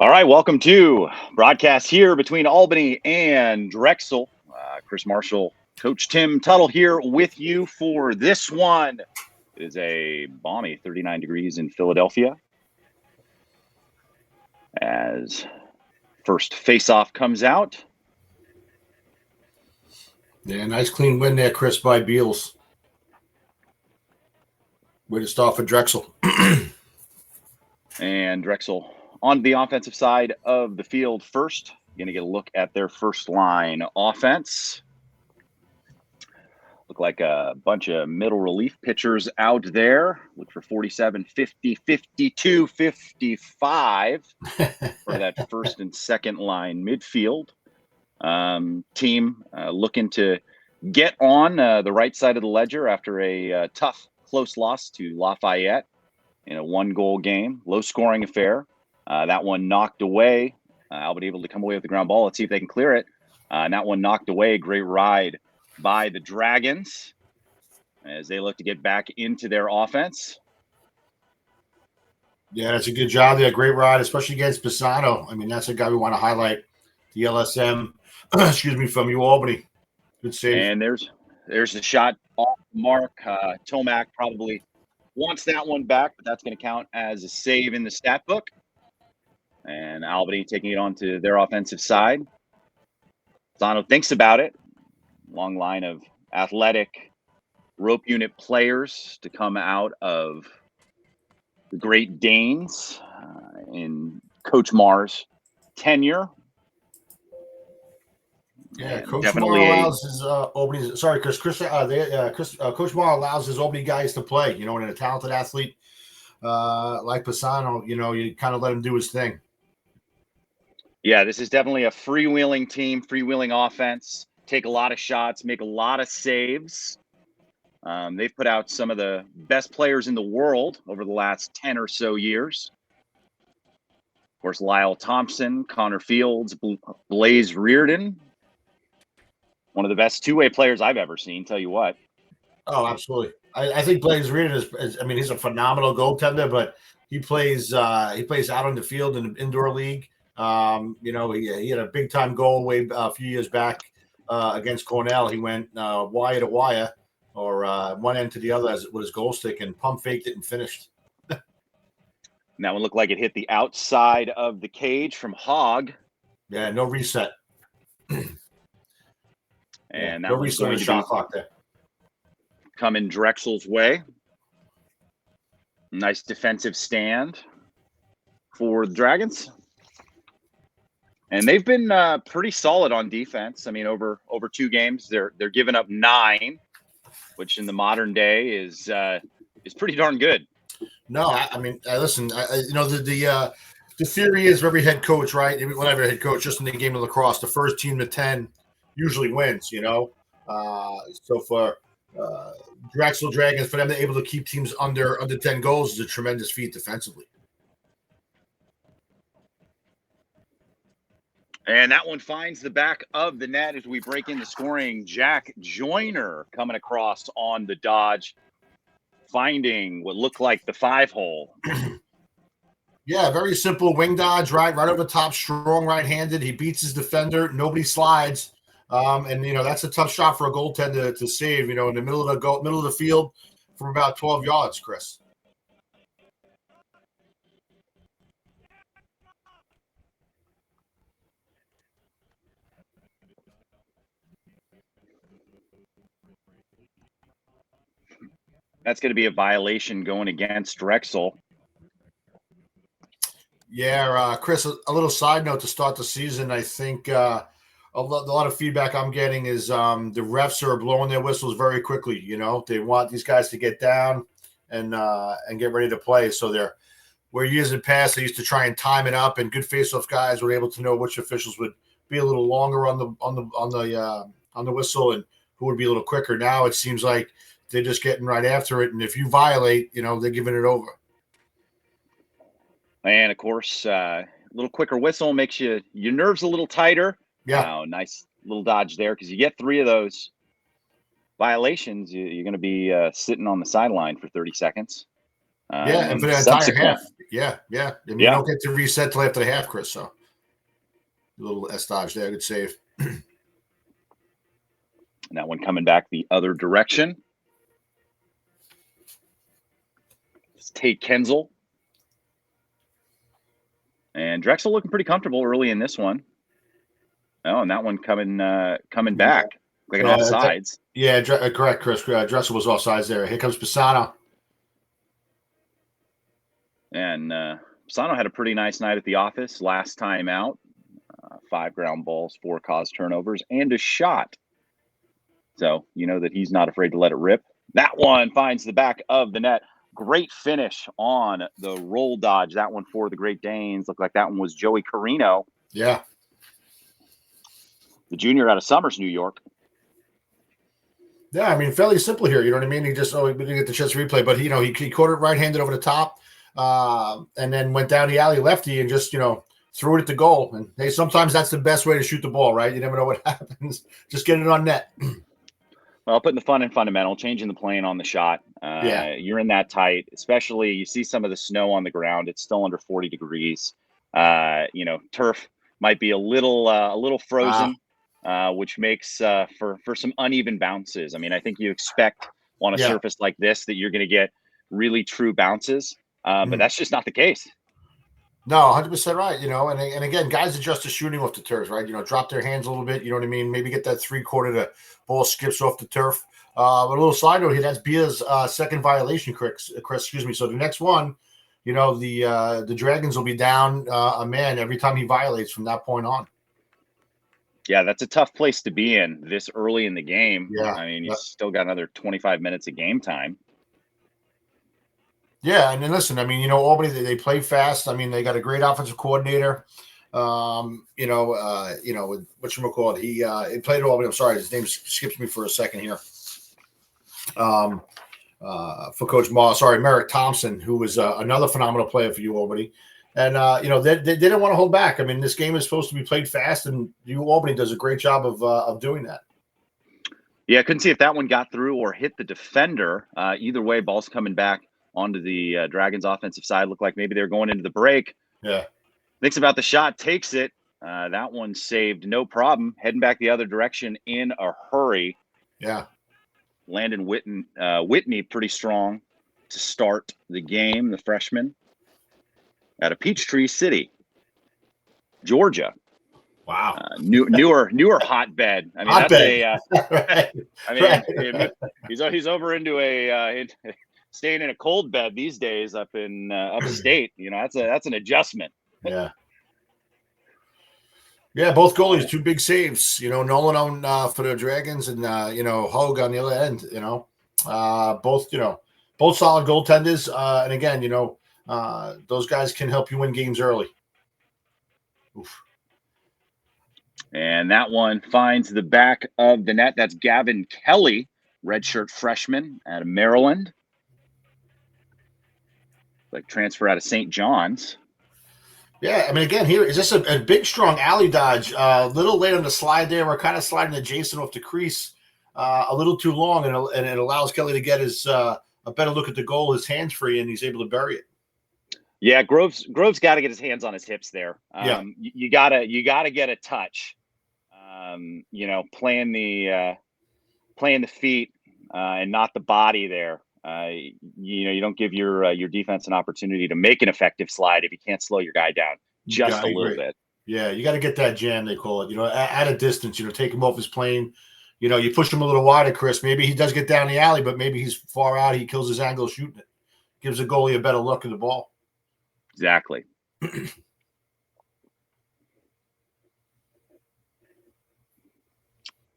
All right, welcome to broadcast here between Albany and Drexel. Chris Marshall, Coach Tim Tuttle here with you for this one. It is a balmy 39 degrees in Philadelphia as first face-off comes out. Yeah, nice clean win there, Chris, by Beals. Way to start for Drexel. And Drexel on the offensive side of the field first. Going to get a look at their first line offense. Look like a bunch of middle relief pitchers out there. Look for 47, 50, 52, 55 for that first and second line midfield. Team looking to get on the right side of the ledger after a tough, close loss to Lafayette in a one-goal game. Low-scoring affair. That one knocked away. Albany able to come away with the ground ball. Let's see if they can clear it. And that one knocked away. Great ride by the Dragons as they look to get back into their offense. Yeah, that's a good job there. Great ride, especially against Pisano. I mean, that's a guy we want to highlight. The LSM, from UAlbany. Good save. And there's the shot off the mark. Tomac probably wants that one back, but that's going to count as a save in the stat book. And Albany taking it on to their offensive side. Pisano thinks about it. Long line of athletic rope unit players to come out of the Great Danes in Coach Marr's tenure. Yeah, Coach Marr allows his Albany. Sorry, Chris. Coach Marr allows his Albany guys to play. You know, and a talented athlete like Pisano, you kind of let him do his thing. Yeah, this is definitely a freewheeling team, freewheeling offense. Take a lot of shots, make a lot of saves. They've put out some of the best players in the world over the last 10 or so years. Of course, Lyle Thompson, Connor Fields, Blaze Reardon. One of the best two-way players I've ever seen, tell you what. Oh, absolutely. I think Blaze Reardon is he's a phenomenal goaltender, but he plays out on the field in the indoor league. He had a big-time goal a few years back against Cornell. He went wire to wire or one end to the other with his goal stick and pump faked it and finished. And that one looked like it hit the outside of the cage from Hogg. Yeah, no reset. And that no was reset going to shot clock there. Coming Drexel's way. Nice defensive stand for the Dragons. And they've been pretty solid on defense. I mean, over 2 games, they're giving up 9, which in the modern day is pretty darn good. No, I mean, listen. The theory is for every head coach, right? Whatever head coach, just in the game of lacrosse, the first team to 10 usually wins. So for Drexel Dragons, for them to be able to keep teams under 10 goals is a tremendous feat defensively. And that one finds the back of the net as we break into scoring. Jack Joyner coming across on the dodge, finding what looked like the 5-hole. Yeah, very simple wing dodge, right over top, strong right-handed. He beats his defender. Nobody slides. That's a tough shot for a goaltender to save, in the middle of the field from about 12 yards, Chris. That's going to be a violation going against Drexel. Yeah, Chris, a little side note to start the season. I think a lot of feedback I'm getting is the refs are blowing their whistles very quickly. They want these guys to get down and get ready to play. So where years in past, they used to try and time it up, and good face-off guys were able to know which officials would be a little longer on the whistle and who would be a little quicker. Now it seems like they're just getting right after it, and if you violate, they're giving it over. And of course, a little quicker whistle makes your nerves a little tighter. Yeah, nice little dodge there, because you get 3 of those violations, you're going to be sitting on the sideline for 30 seconds. Yeah, and for the entire half. Yeah. I mean, you don't get to reset till after the half, Chris. So a little S dodge there, good save. And that one coming back the other direction. It's Tate Kenzel. And Drexel looking pretty comfortable early in this one. Oh, and that one coming back. Like an offsides. Correct, Chris. Drexel was offsides there. Here comes Pisano. And Pisano had a pretty nice night at the office last time out. 5 ground balls, 4 caused turnovers, and a shot. So you know that he's not afraid to let it rip. That one finds the back of the net. Great finish on the roll dodge. That one for the Great Danes. Looked like that one was Joey Carino. Yeah. The junior out of Somers, New York. Yeah, I mean, fairly simple here. You know what I mean? He just we didn't get the chance to replay, but he caught it right-handed over the top, and then went down the alley lefty and just threw it at the goal. And hey, sometimes that's the best way to shoot the ball, right? You never know what happens. Just get it on net. Well, putting the fun in fundamental, changing the plane on the shot. You're in that tight, especially you see some of the snow on the ground. It's still under 40 degrees. Turf might be a little frozen, which makes for some uneven bounces. I mean, I think you expect on a surface like this that you're going to get really true bounces, but that's just not the case. No, 100% right. And again, guys adjust to shooting off the turf, right? Drop their hands a little bit. You know what I mean? Maybe get that 3/4 the ball skips off the turf. But a little side note here, that's Bia's second violation, Chris. Excuse me. So the next one, the Dragons will be down a man every time he violates from that point on. Yeah, that's a tough place to be in this early in the game. Yeah. I mean, you still got another 25 minutes of game time. Yeah, and then listen, I mean, Albany, they play fast. I mean, they got a great offensive coordinator. Whatchamacallit, he played at Albany. I'm sorry, his name skips me for a second here. For Coach Merrick Thompson, who was another phenomenal player for UAlbany. And, they didn't want to hold back. I mean, this game is supposed to be played fast, and UAlbany does a great job of doing that. Yeah, I couldn't see if that one got through or hit the defender. Either way, ball's coming back onto the Dragons' offensive side. Looked like maybe they were going into the break. Yeah. Thinks about the shot, takes it. That one saved, no problem. Heading back the other direction in a hurry. Yeah. Landon Whitney pretty strong to start the game, the freshman. Out of Peachtree City, Georgia. Wow. Newer hotbed. I mean, hotbed. Right. He's over into staying in a cold bed these days up in upstate. That's an adjustment. Yeah. Yeah, both goalies, 2 big saves. Nolan on for the Dragons and Hogue on the other end. Both solid goaltenders. And again, those guys can help you win games early. Oof. And that one finds the back of the net. That's Gavin Kelly, redshirt freshman out of Maryland. Like transfer out of St. John's. Yeah, I mean, again, here is this a big, strong alley dodge. A little late on the slide there. We're kind of sliding adjacent off the crease a little too long, and it allows Kelly to get his a better look at the goal, his hands free, and he's able to bury it. Yeah, Grove's got to get his hands on his hips there. You gotta get a touch. Playing the feet and not the body there. You don't give your defense an opportunity to make an effective slide if you can't slow your guy down just a little bit. Yeah, you got to get that jam, they call it. At a distance, take him off his plane. You push him a little wider, Chris. Maybe he does get down the alley, but maybe he's far out. He kills his angle shooting it. Gives the goalie a better look at the ball. Exactly.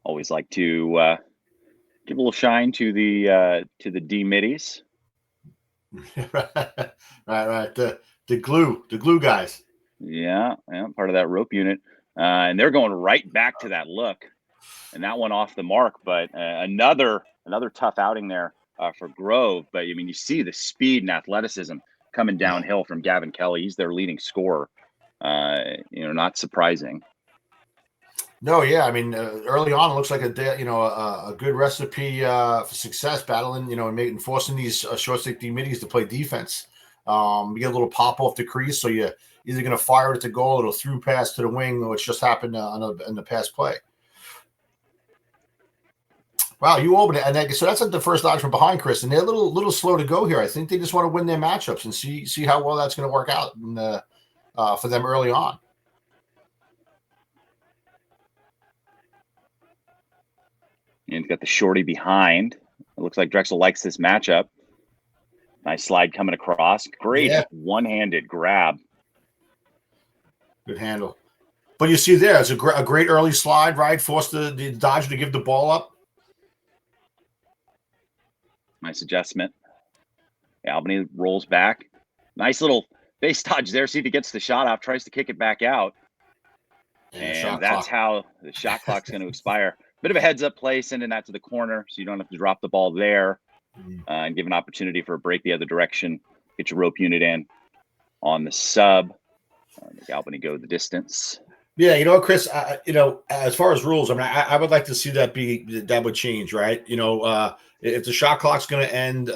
Always like to give a little shine to the D middies. right. The glue guys. Yeah, part of that rope unit, and they're going right back to that look, and that one off the mark. But another tough outing there for Grove. But I mean, you see the speed and athleticism coming downhill from Gavin Kelly. He's their leading scorer. Not surprising. No, yeah, I mean, early on, it looks like a good recipe for success, battling, and making forcing these short stick D middies to play defense. You get a little pop off the crease, so you're either going to fire it at the goal, or a through pass to the wing, which just happened in the past play. Wow, UAlbany, and so that's like the first dodge from behind, Chris, and they're a little slow to go here. I think they just want to win their matchups and see how well that's going to work out for them early on. And got the shorty behind. It looks like Drexel likes this matchup. Nice slide coming across. Great one-handed grab. Good handle. But you see there, it's a great early slide, right? Forced the dodger to give the ball up. Nice adjustment. Albany rolls back. Nice little base dodge there. See if he gets the shot off. Tries to kick it back out. And that's how the shot clock's going to expire. Bit of a heads-up play, sending that to the corner so you don't have to drop the ball there and give an opportunity for a break the other direction. Get your rope unit in on the sub. Albany go the distance. Yeah, Chris, as far as rules, I mean, I would like to see that would change, right? If the shot clock's going to end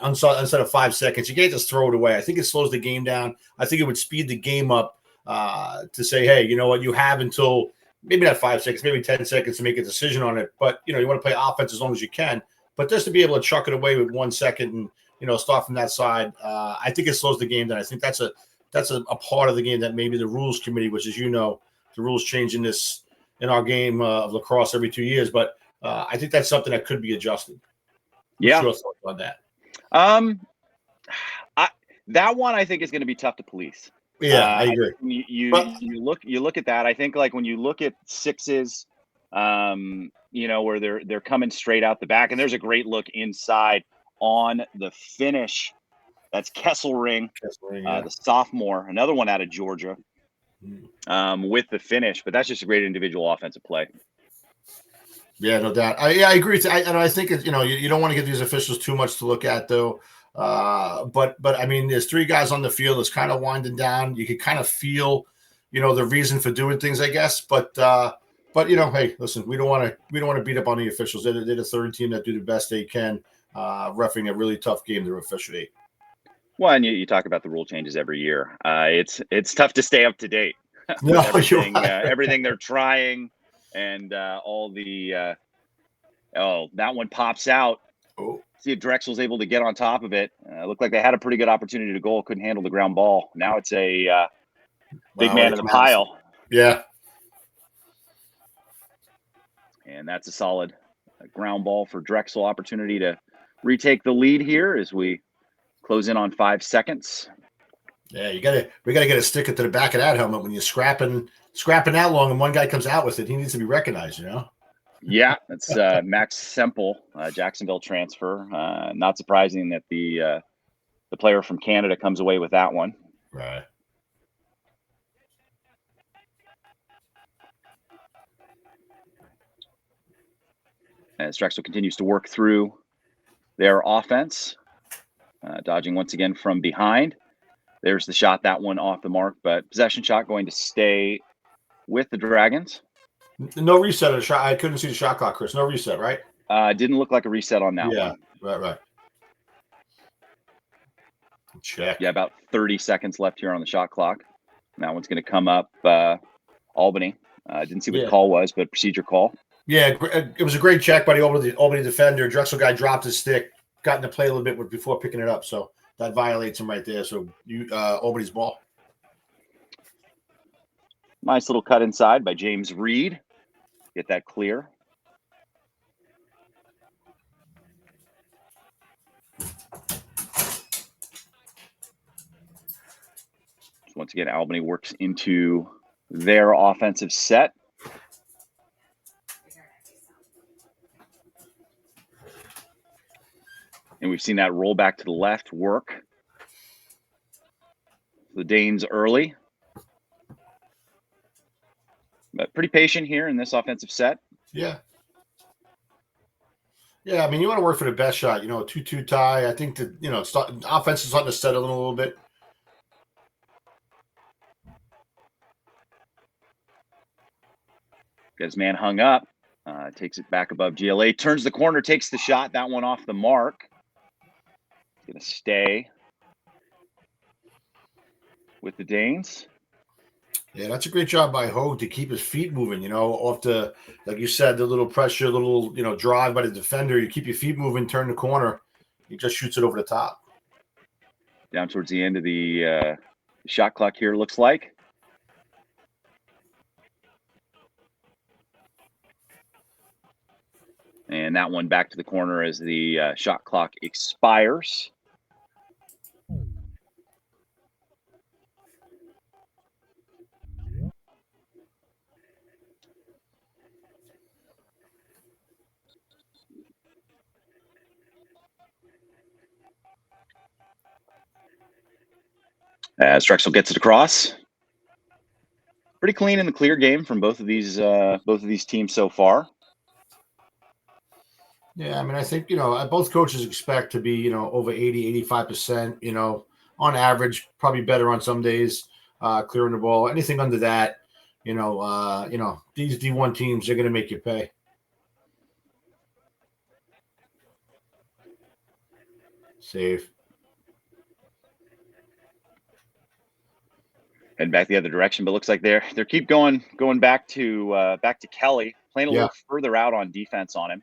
instead of 5 seconds, you can't just throw it away. I think it slows the game down. I think it would speed the game up to say, hey, you know what, you have until maybe not 5 seconds, maybe 10 seconds to make a decision on it. But, you want to play offense as long as you can. But just to be able to chuck it away with 1 second and, start from that side, I think it slows the game down. I think that's a part of the game that maybe the rules committee, which is, the rules change in our game of lacrosse every 2 years. But I think that's something that could be adjusted. Yeah. What's your thoughts on that? That one I think is going to be tough to police. Yeah, I agree. You look at that. I think like when you look at sixes, where they're coming straight out the back, and there's a great look inside on the finish. That's Kesselring, the sophomore, another one out of Georgia, with the finish. But that's just a great individual offensive play. Yeah, no doubt. I agree with you. I think you don't want to give these officials too much to look at, though. But I mean, there's 3 guys on the field. It's kind of winding down. You can kind of feel, the reason for doing things, I guess. But hey, listen, we don't want to beat up on the officials. They're the third team that do the best they can, reffing a really tough game to officiate. Well, and you talk about the rule changes every year. It's tough to stay up to date. No, everything they're trying, and all the that one pops out. Oh. See if Drexel's able to get on top of it. Looked like they had a pretty good opportunity to goal. Couldn't handle the ground ball. Now it's a big man in the pile. Yeah. And that's a solid ground ball for Drexel. Opportunity to retake the lead here as we close in on 5 seconds. Yeah, we gotta get a sticker to the back of that helmet when you're scrapping that long and one guy comes out with it. He needs to be recognized, Yeah, that's Max Semple, Jacksonville transfer. Not surprising that the player from Canada comes away with that one. Right. As Drexel continues to work through their offense, dodging once again from behind. There's the shot, that one off the mark, but possession shot going to stay with the Dragons. No reset of the shot. I couldn't see the shot clock, Chris. No reset, right? Didn't look like a reset on that one. Yeah, right. Check. Yeah, about 30 seconds left here on the shot clock. That one's going to come up Albany. Didn't see what the call was, but procedure call. Yeah, it was a great check by the Albany defender. Drexel guy dropped his stick, got into play a little bit before picking it up, so that violates him right there. So Albany's ball. Nice little cut inside by James Reed. Get that clear. Once again, Albany works into their offensive set. And we've seen that roll back to the left work. The Danes early. But pretty patient here in this offensive set. Yeah. Yeah, I mean, you want to work for the best shot. 2-2 tie. I think that, offense is starting to settle in a little bit. Got his man hung up. Takes it back above GLA. Turns the corner, takes the shot. That one off the mark. Going to stay with the Danes. Yeah, that's a great job by Hogue to keep his feet moving, off the, like you said, the little pressure, little, drive by the defender. You keep your feet moving, turn the corner. He just shoots it over the top. Down towards the end of the shot clock here, looks like. And that one back to the corner as the shot clock expires. As Drexel gets it across. Pretty clean in the clear game from both of these teams so far. Yeah, I mean, I think, both coaches expect to be, over 80, 85%, on average, probably better on some days, clearing the ball. Anything under that, these D1 teams, they're going to make you pay. Save. Heading back the other direction, but looks like they're keep going back to Kelly, playing a little further out on defense on him.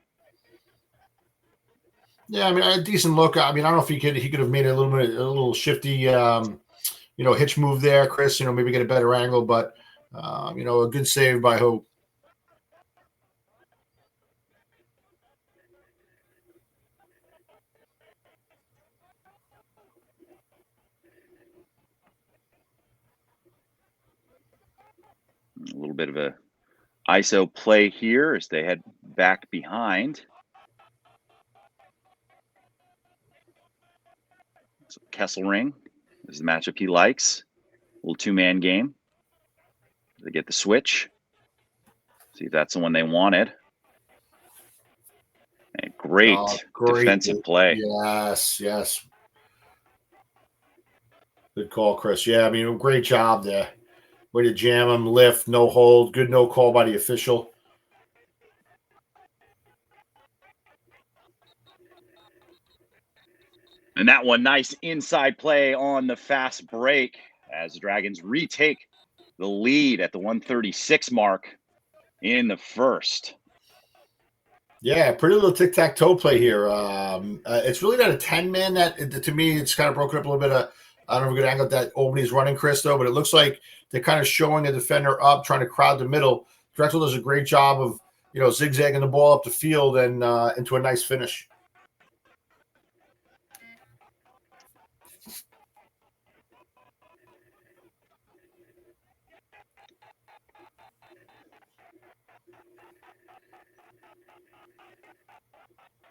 Yeah, I mean, a decent look. I mean, I don't know if he could have made a little shifty, hitch move there, Chris. Maybe get a better angle, but a good save by Hope. A little bit of a ISO play here as they head back behind. So Kesselring is the matchup he likes. A little two-man game. They get the switch. See if that's the one they wanted. And great defensive play. Yes. Good call, Chris. Yeah, I mean, great job there. Way to jam him, lift, no hold. Good no call by the official. And that one, nice inside play on the fast break as the Dragons retake the lead at the 136 mark in the first. Yeah, pretty little tic-tac-toe play here. It's really not a 10-man. That to me, it's kind of broken up a little bit. I don't have a good angle that Albany's running, Chris, though, but it looks like they're kind of showing a defender up, trying to crowd the middle. Drexel does a great job of, zigzagging the ball up the field and into a nice finish.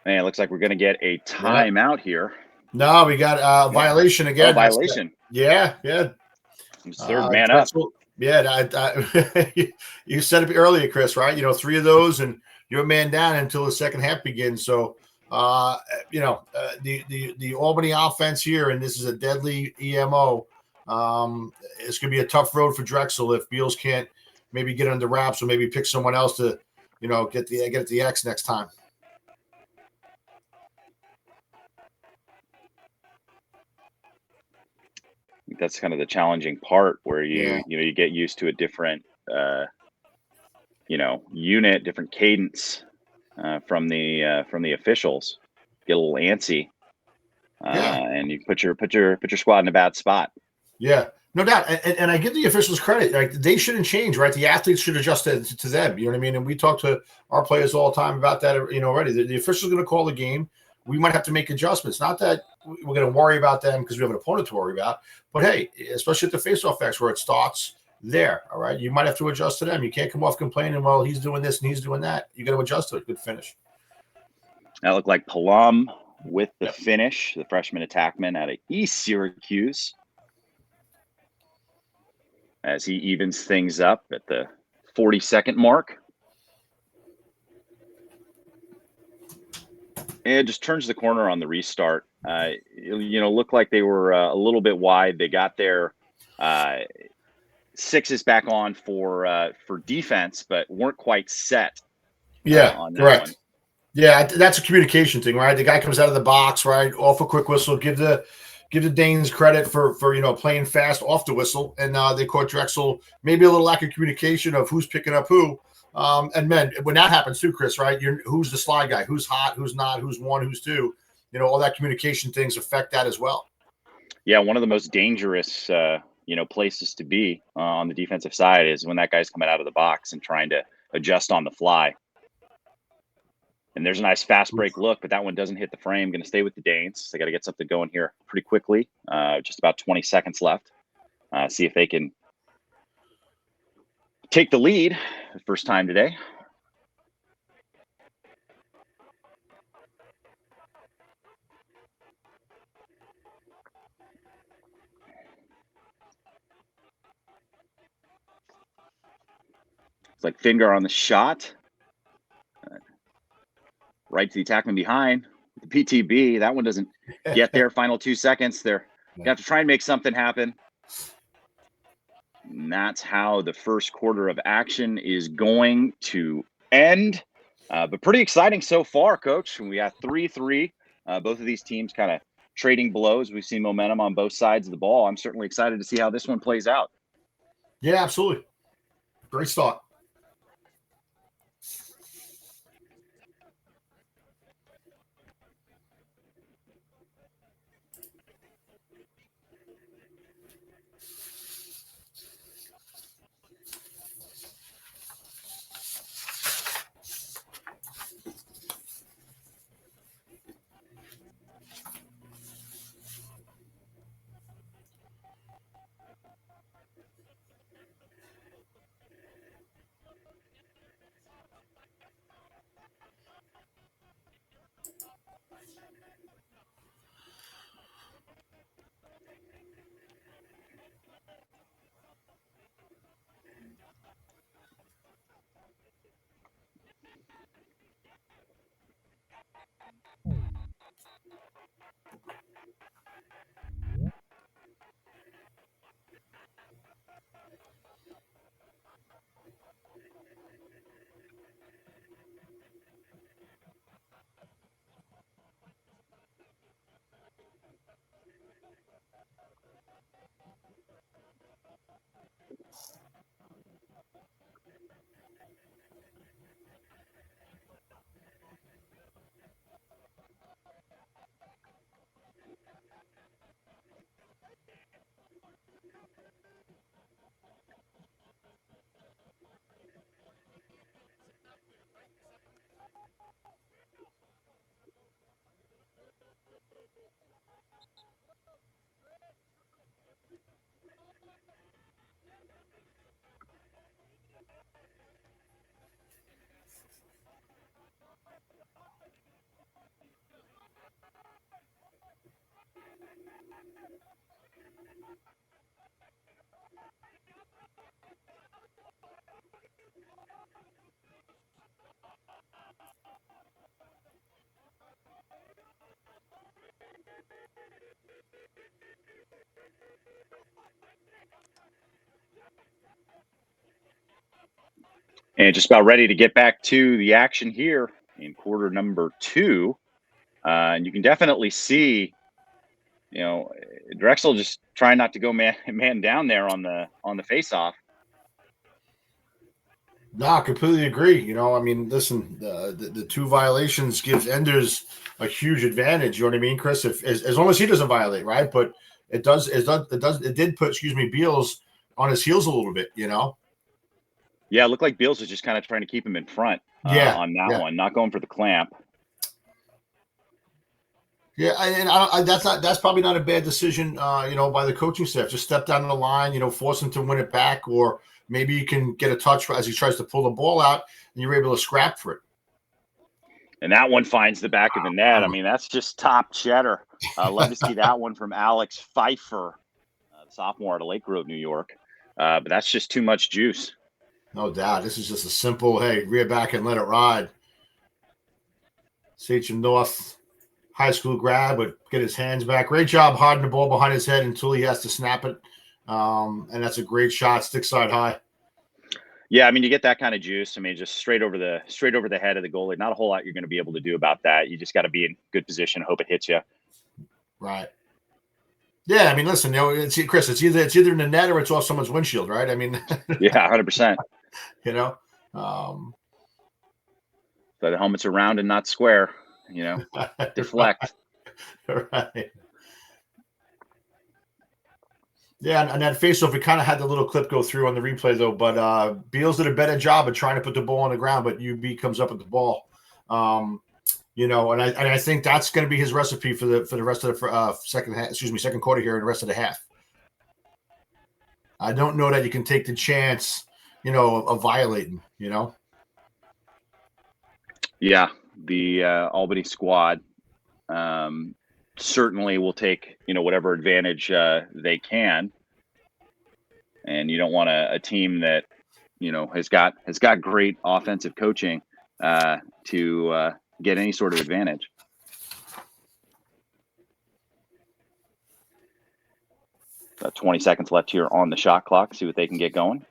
Man, it looks like we're going to get a timeout here. No, we got a violation again. Oh, violation. Yeah. Third man up. Yeah, you said it earlier, Chris, right? 3 of those, and you're a man down until the second half begins. So, the Albany offense here, and this is a deadly EMO. It's going to be a tough road for Drexel if Beals can't maybe get under wraps or maybe pick someone else to, get the X next time. That's kind of the challenging part where you get used to a different unit, different cadence from the officials. Get a little antsy, and you put your squad in a bad spot. Yeah, no doubt. And I give the officials credit. Like, they shouldn't change, right? The athletes should adjust to them. You know what I mean? And we talk to our players all the time about that. Already the officials are going to call the game. We might have to make adjustments. Not that we're going to worry about them because we have an opponent to worry about. But, hey, especially at the faceoff X where it starts there, all right? You might have to adjust to them. You can't come off complaining, well, he's doing this and he's doing that. You got to adjust to it. Good finish. That looked like Palam with the finish, the freshman attackman out of East Syracuse, as he evens things up at the 40-second mark. And just turns the corner on the restart. Looked like they were a little bit wide. They got there sixes back on for defense, but weren't quite set Yeah, on that correct. one. Yeah, that's a communication thing, right? The guy comes out of the box, right, off a quick whistle, give the Danes credit for playing fast off the whistle, and they caught Drexel maybe a little lack of communication of who's picking up who. And man, when that happens too, Chris, right? Who's the slide guy? Who's hot? Who's not? Who's one? Who's two? All that communication things affect that as well. Yeah, one of the most dangerous places to be on the defensive side is when that guy's coming out of the box and trying to adjust on the fly. And there's a nice fast break look, but that one doesn't hit the frame. Going to stay with the Danes. They got to get something going here pretty quickly. Just about 20 seconds left. See if they can take the lead the first time today. It's like finger on the shot. Right to the attackman behind. The PTB, that one doesn't get there. Final 2 seconds. You have to try and make something happen. And that's how the first quarter of action is going to end. But pretty exciting so far, Coach. We got 3-3. Both of these teams kind of trading blows. We've seen momentum on both sides of the ball. I'm certainly excited to see how this one plays out. Yeah, absolutely. Great start. And just about ready to get back to the action here in quarter number 2. And you can definitely see, Drexel just trying not to go man down there on the faceoff. No, I completely agree. Listen, the 2 violations gives Enders a huge advantage. You know what I mean, Chris? If as long as he doesn't violate, right? But it did put, Beals on his heels a little bit. Yeah, it looked like Beals was just kind of trying to keep him in front on that one, not going for the clamp. Yeah, and that's probably not a bad decision, by the coaching staff. Just step down the line, force him to win it back, or maybe you can get a touch as he tries to pull the ball out, and you're able to scrap for it. And that one finds the back of the net. I mean, that's just top cheddar. Love to see that one from Alex Pfeiffer, the sophomore out of Lake Grove, New York. But that's just too much juice. No doubt. This is just a simple, hey, rear back and let it ride. Sachem North high school grad would get his hands back. Great job hiding the ball behind his head until he has to snap it. And that's a great shot, stick side high. Yeah, I mean, you get that kind of juice. I mean, just straight over the head of the goalie. Not a whole lot you're going to be able to do about that. You just got to be in good position, hope it hits you. Right. Yeah, I mean, listen, it's Chris. It's either in the net or it's off someone's windshield, right? I mean, yeah, 100%. You know, so the helmets are round and not square. Deflect. Right. Yeah, and that faceoff, we kind of had the little clip go through on the replay though, but Beals did a better job of trying to put the ball on the ground, but UB comes up with the ball. And I think that's going to be his recipe for the rest of the second quarter here and the rest of the half. I don't know that you can take the chance, of violating, Yeah, the Albany squad certainly will take, whatever advantage they can. And you don't want a team that, has got great offensive coaching to get any sort of advantage. About 20 seconds left here on the shot clock. See what they can get going.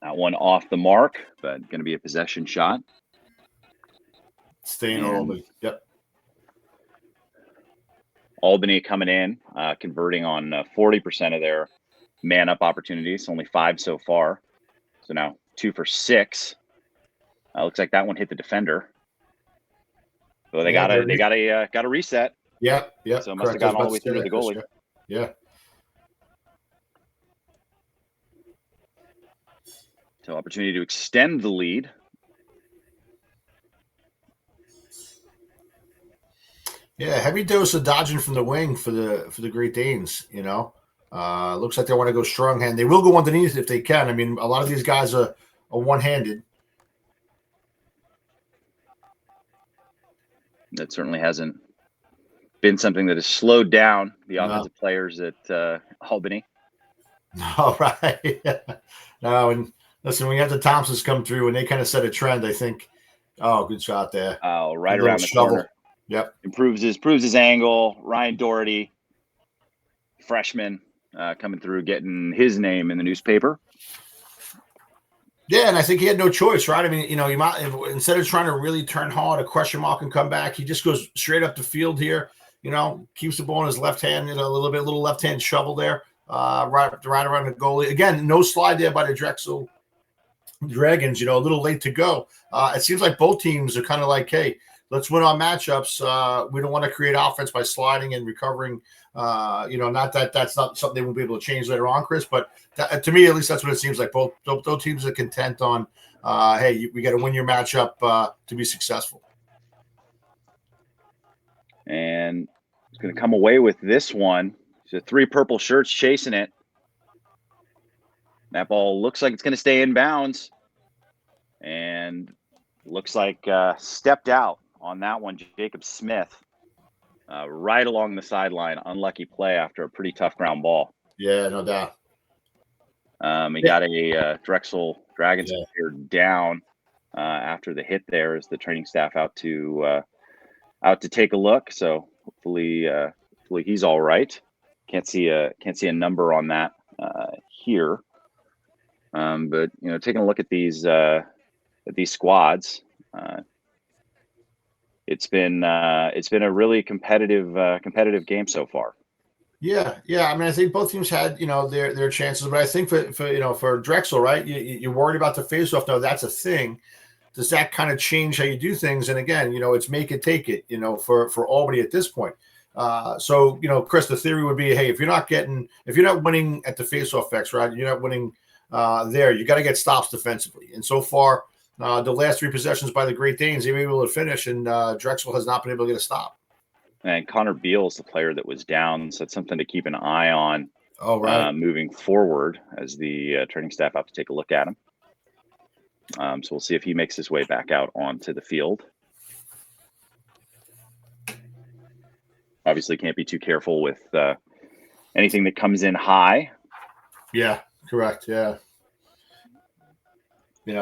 That one off the mark, but going to be a possession shot. Staying Albany. Yep. Albany coming in, converting on 40% of their man-up opportunities. Only 5 so far. So now 2 for 6. Looks like that one hit the defender. So they got a reset. Yep. So it must have gotten all the way through to the goalie. Yeah. So opportunity to extend the lead. Yeah, heavy dose of dodging from the wing for the Great Danes. Looks like they want to go strong hand. They will go underneath if they can. I mean, a lot of these guys are one-handed. That certainly hasn't been something that has slowed down the offensive players at Albany. All right. No, and listen, when you have the Thompsons come through and they kind of set a trend, I think. Oh, good shot there. Oh, right around the corner. Yep. Proves his angle. Ryan Doherty, freshman, coming through, getting his name in the newspaper. Yeah, and I think he had no choice, right? I mean, you might instead of trying to really turn hard, a question mark and come back, he just goes straight up the field here. Keeps the ball in his left hand, a little left hand shovel there, right around the goalie. Again, no slide there by the Drexel Dragons. A little late to go. It seems like both teams are kind of like, hey, let's win our matchups. We don't want to create offense by sliding and recovering. Not that's not something they won't be able to change later on, Chris. But to me, at least, that's what it seems like. Both teams are content on, hey, we got to win your matchup to be successful. And he's going to come away with this one. So 3 purple shirts chasing it. That ball looks like it's going to stay in bounds. And looks like stepped out on that one, Jacob Smith. Right along the sideline. Unlucky play after a pretty tough ground ball. Yeah, no doubt. He got a Drexel Dragons player down after the hit there as the training staff out to take a look. So hopefully he's all right. Can't see a number on that here. But taking a look at these squads, it's been a really competitive game so far. Yeah. I mean, I think both teams had their chances, but I think for Drexel, right? You're worried about the faceoff. No, that's a thing. Does that kind of change how you do things? And again, it's make it, take it. For Albany at this point. So Chris, the theory would be, hey, if you're not winning at the faceoff X, right? You're not winning there. You got to get stops defensively. And so far, the last 3 possessions by the Great Danes, they were able to finish, and Drexel has not been able to get a stop. And Connor Beals, the player that was down, so it's something to keep an eye on. Oh, right. Moving forward as the training staff have to take a look at him. So we'll see if he makes his way back out onto the field. Obviously, can't be too careful with anything that comes in high. Yeah, correct. Yeah.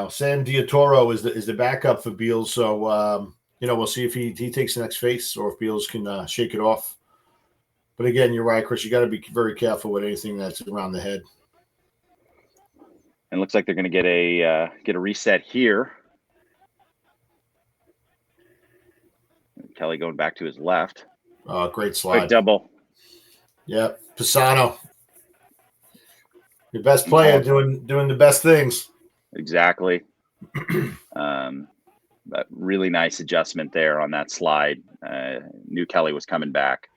Sam Diatoro is the backup for Beals, so. We'll see if he takes the next face or if Beals can shake it off. But again, you're right, Chris. You got to be very careful with anything that's around the head. And it looks like they're going to get a reset here. Kelly going back to his left. Great slide. Quick double. Yep. Pisano. Your best player doing the best things. Exactly. But really nice adjustment there on that slide. Knew Kelly was coming back.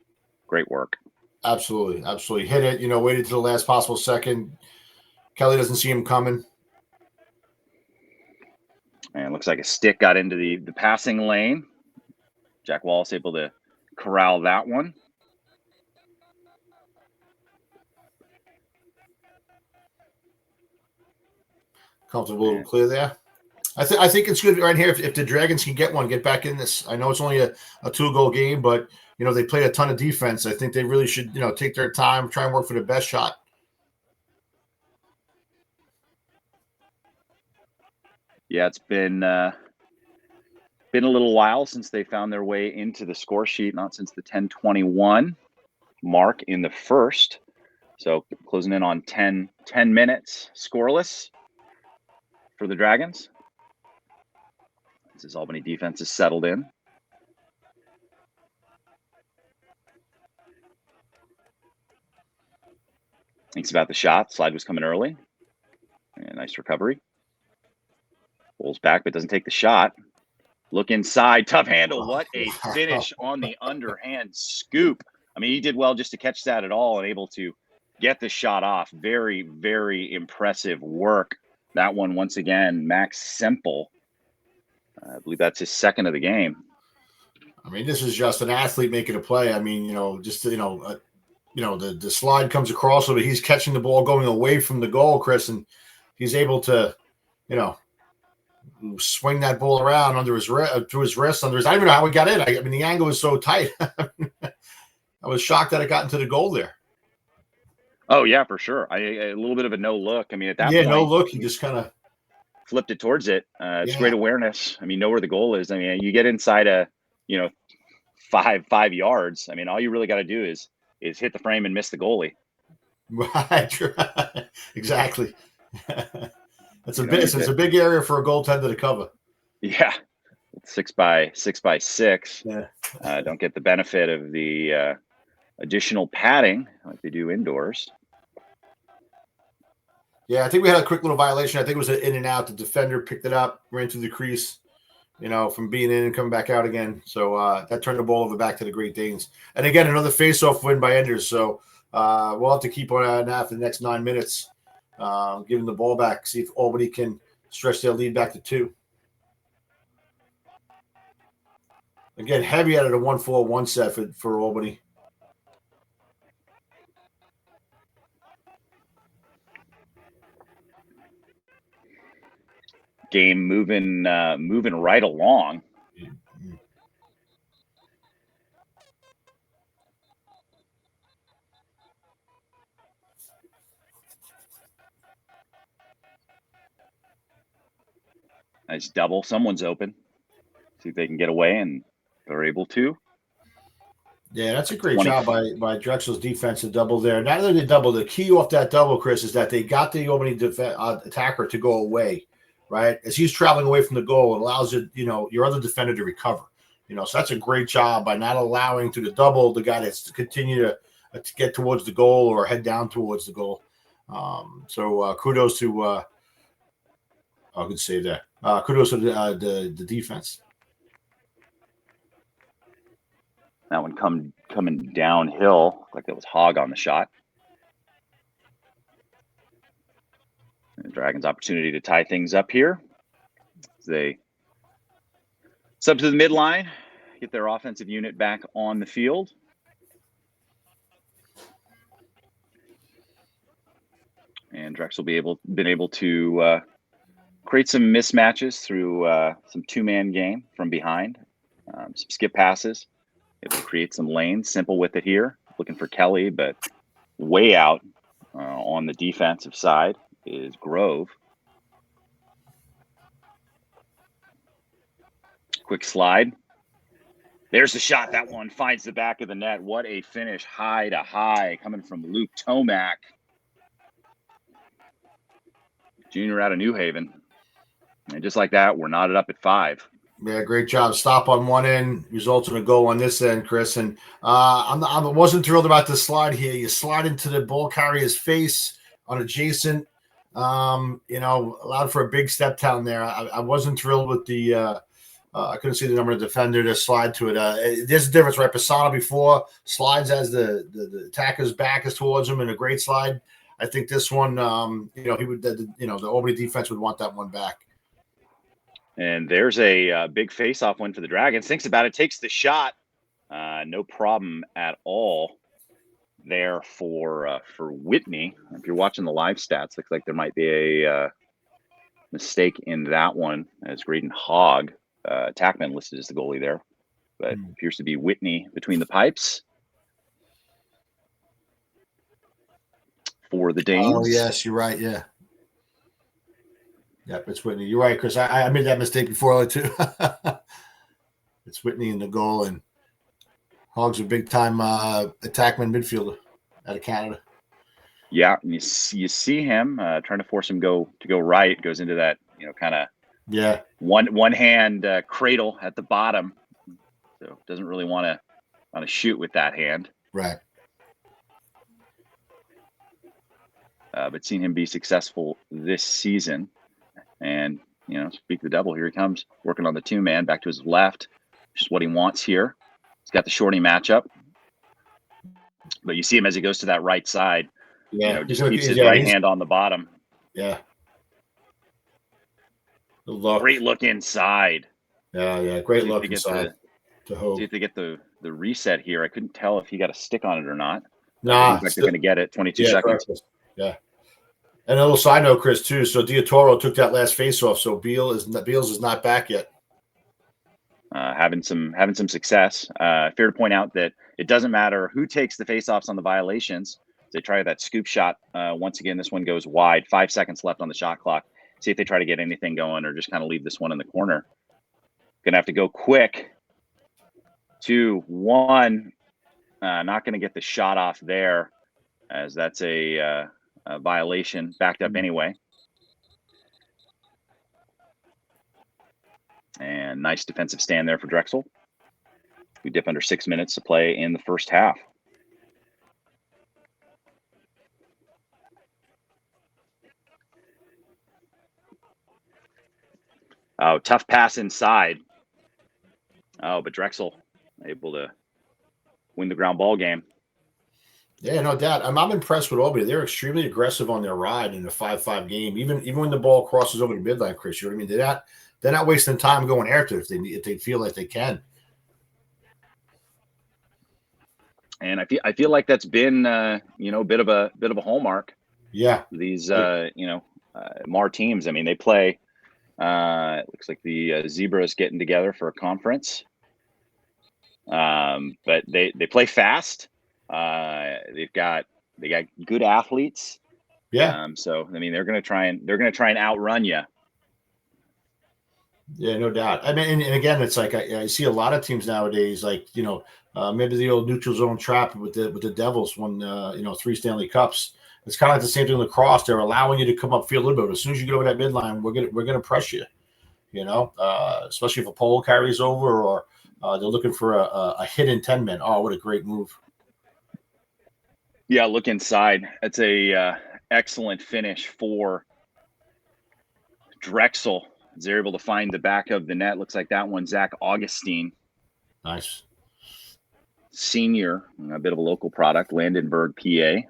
Great work. Absolutely. Absolutely. Hit it, waited to the last possible second. Kelly doesn't see him coming. And it looks like a stick got into the passing lane. Jack Wallace able to corral that one. Comfortable, a little clear there. I think it's good right here if the Dragons can get back in this. I know it's only a 2-goal game, but they played a ton of defense. I think they really should take their time, try and work for the best shot. Yeah, it's been a little while since they found their way into the score sheet. Not since the 10:21 mark in the first. So closing in on 10 minutes scoreless for the Dragons. This Albany defense is settled in. Thinks about the shot. Slide was coming early. And nice recovery. Pulls back, but doesn't take the shot. Look inside. Tough handle. What a finish on the underhand scoop. I mean, he did well just to catch that at all and able to get the shot off. Very, very impressive work. That one, once again, Max Semple. I believe that's his second of the game. I mean, this is just an athlete making a play. I mean, the slide comes across, so he's catching the ball going away from the goal, Chris, and he's able to, swing that ball around under his through his wrist. I don't even know how he got in. I mean, the angle was so tight. I was shocked that it got into the goal there. Oh yeah, for sure. A little bit of a no look. I mean, at that point, no look. He just kind of flipped it towards it. It's great awareness. I mean, know where the goal is. I mean, you get inside 5 yards. I mean, all you really got to do is hit the frame and miss the goalie. Right. Exactly. It's a big area for a goaltender to cover. Yeah. 6 by 6. Yeah. Don't get the benefit of the additional padding like they do indoors. Yeah, I think we had a quick little violation. I think it was an in and out. The defender picked it up, ran through the crease, from being in and coming back out again. So that turned the ball over back to the Great Danes. And again, another face-off win by Enders. So we'll have to keep on that now for the next 9 minutes, giving the ball back, see if Albany can stretch their lead back to 2. Again, heavy out of the 1-4-1 set for Albany. Game moving right along. Nice double. Someone's open. See if they can get away, and they're able to. Yeah, that's a great job by Drexel's defensive double there. Not only the double, the key off that double, Chris, is that they got the Albany attacker to go away, right? As he's traveling away from the goal, it allows your other defender to recover. So that's a great job by not allowing to the double the guy that's to continue to get towards the goal or head down towards the goal. So kudos to good save there. Kudos to the defense. That one coming downhill. Like that was Hogg on the shot. And the Dragons' opportunity to tie things up here. They sub to the midline, get their offensive unit back on the field. And Drexel been able to create some mismatches through some 2-man game from behind, some skip passes. Able to create some lanes. Simple with it here. Looking for Kelly, but way out on the defensive side is Grove. Quick slide. There's the shot. That one finds the back of the net. What a finish, high to high, coming from Luke Tomac, junior out of New Haven. And just like that, we're knotted up at 5. Yeah, great job. Stop on one end, results in a goal on this end, Chris. And I wasn't thrilled about the slide here. You slide into the ball carrier's face on adjacent. Allowed for a big step down there. I wasn't thrilled with the I couldn't see the number of defender to slide to it. There's a difference, right? Pisano before slides as the attacker's back is towards him in a great slide. I think this one, he would, the Albany defense would want that one back. And there's a big face-off win for the Dragons. Thinks about it, takes the shot. No problem at all there for Whitney. If you're watching the live stats, looks like there might be a mistake in that one as Graydon Hogg, attackman, listed as the goalie there. But appears to be Whitney between the pipes for the Danes. Oh, yes, you're right, yeah. Yep, it's Whitney. You're right, Chris. I made that mistake before, too. It's Whitney in the goal, and Hogg's a big-time attackman midfielder out of Canada. Yeah, and you see him trying to force him to go right. Goes into that, kind of one hand cradle at the bottom. So doesn't really want to shoot with that hand. Right. But seen him be successful this season. And, speak the devil, here he comes, working on the 2-man, back to his left, which is what he wants here. He's got the shorty matchup. But you see him as he goes to that right side. Yeah. Just keeps his right hand on the bottom. Yeah. Great look inside. Yeah. Great look inside. See if they get the reset here. I couldn't tell if he got a stick on it or not. Nah. Looks like they're going to get it. 22 seconds. Correct. Yeah. And a little side note, Chris, too. So Diatoro took that last face-off. So Beals is not back yet. Having some success. Fair to point out that it doesn't matter who takes the face-offs on the violations. They try that scoop shot. Once again, this one goes wide. 5 seconds left on the shot clock. See if they try to get anything going or just kind of leave this one in the corner. Going to have to go quick. 2, 1. Not going to get the shot off there, as that's a violation backed up anyway. And nice defensive stand there for Drexel. We dip under 6 minutes to play in the first half. Oh, tough pass inside. Oh, but Drexel able to win the ground ball game. Yeah, no doubt. I'm impressed with Albany. They're extremely aggressive on their ride in a 5-5 game. Even when the ball crosses over the midline, Chris, you know what I mean? They're not wasting time going after it if they feel like they can. And I feel like that's been a bit of a hallmark. Yeah. These Mar teams. I mean, they play. It looks like the Zebras getting together for a conference. But they play fast. They got good athletes. Yeah. So I mean, they're gonna try and outrun you. Yeah, no doubt. I mean, and again, it's like I see a lot of teams nowadays, like maybe the old neutral zone trap with the Devils won 3 Stanley Cups. It's kind of like the same thing in lacrosse. They're allowing you to come upfield a little bit. As soon as you get over that midline, we're gonna press you. Especially if a pole carries over or they're looking for a hidden 10-man. Oh, what a great move! Yeah, look inside. That's a excellent finish for Drexel. They're able to find the back of the net. Looks like that one, Zach Augustine. Nice. Senior, a bit of a local product, Landenberg, PA.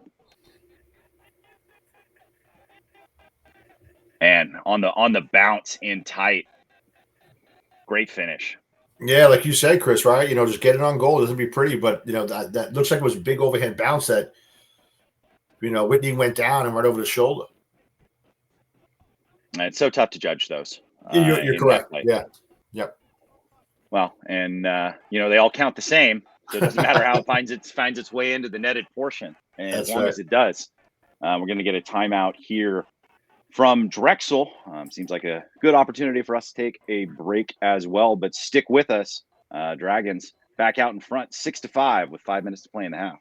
And on the bounce in tight. Great finish. Yeah, like you said, Chris, right? Just get it on goal. It doesn't be pretty, but that looks like it was a big overhead bounce that Whitney went down and right over the shoulder. And it's so tough to judge those. You're correct. Yeah. Yep. Well, and they all count the same, so it doesn't matter how it finds its way into the netted portion, and as long as it does. We're going to get a timeout here from Drexel. Seems like a good opportunity for us to take a break as well, but stick with us. Dragons back out in front, 6-5 with 5 minutes to play in the half.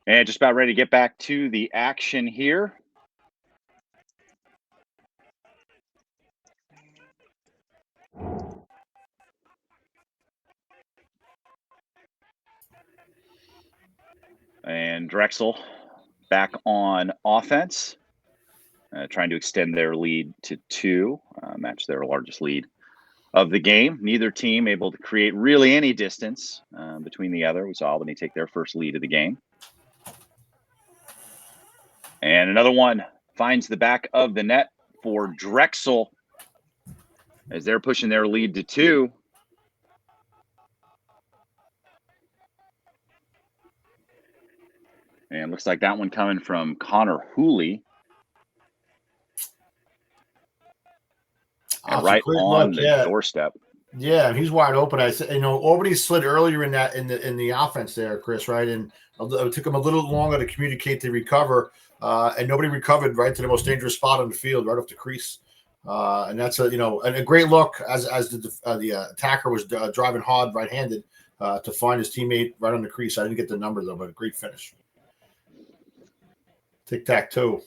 And just about ready to get back to the action here. And Drexel back on offense, trying to extend their lead to 2, match their largest lead of the game. Neither team able to create really any distance between the other. We saw Albany take their first lead of the game. And another one finds the back of the net for Drexel as they're pushing their lead to 2. And looks like that one coming from Connor Hooley. And right on the doorstep. Yeah, he's wide open. I said, Albany slid earlier in the offense there, Chris, right? And it took him a little longer to communicate the recover, and nobody recovered right to the most dangerous spot on the field, right off the crease. And that's a great look as the attacker was driving hard right-handed to find his teammate right on the crease. I didn't get the number though, but a great finish. Tic-tac-toe.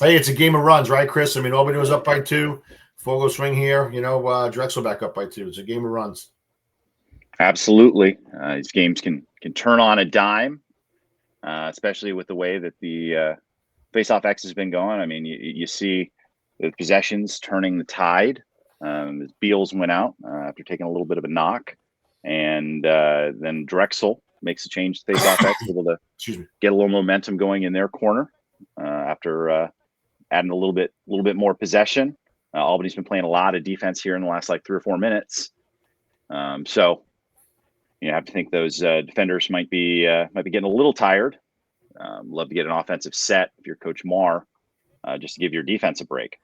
Hey, it's a game of runs, right, Chris? I mean, Albany was up by 2. Fogo swing here. Drexel back up by 2. It's a game of runs. Absolutely. These games can turn on a dime, especially with the way that the faceoff X has been going. I mean, you see the possessions turning the tide. As Beals went out after taking a little bit of a knock. And then Drexel makes a change to faceoff X, able to get a little momentum going in their corner after adding a little bit more possession. Albany's been playing a lot of defense here in the last 3 or 4 minutes. So you have to think those defenders might be getting a little tired. Love to get an offensive set if you're Coach Marr, just to give your defense a break.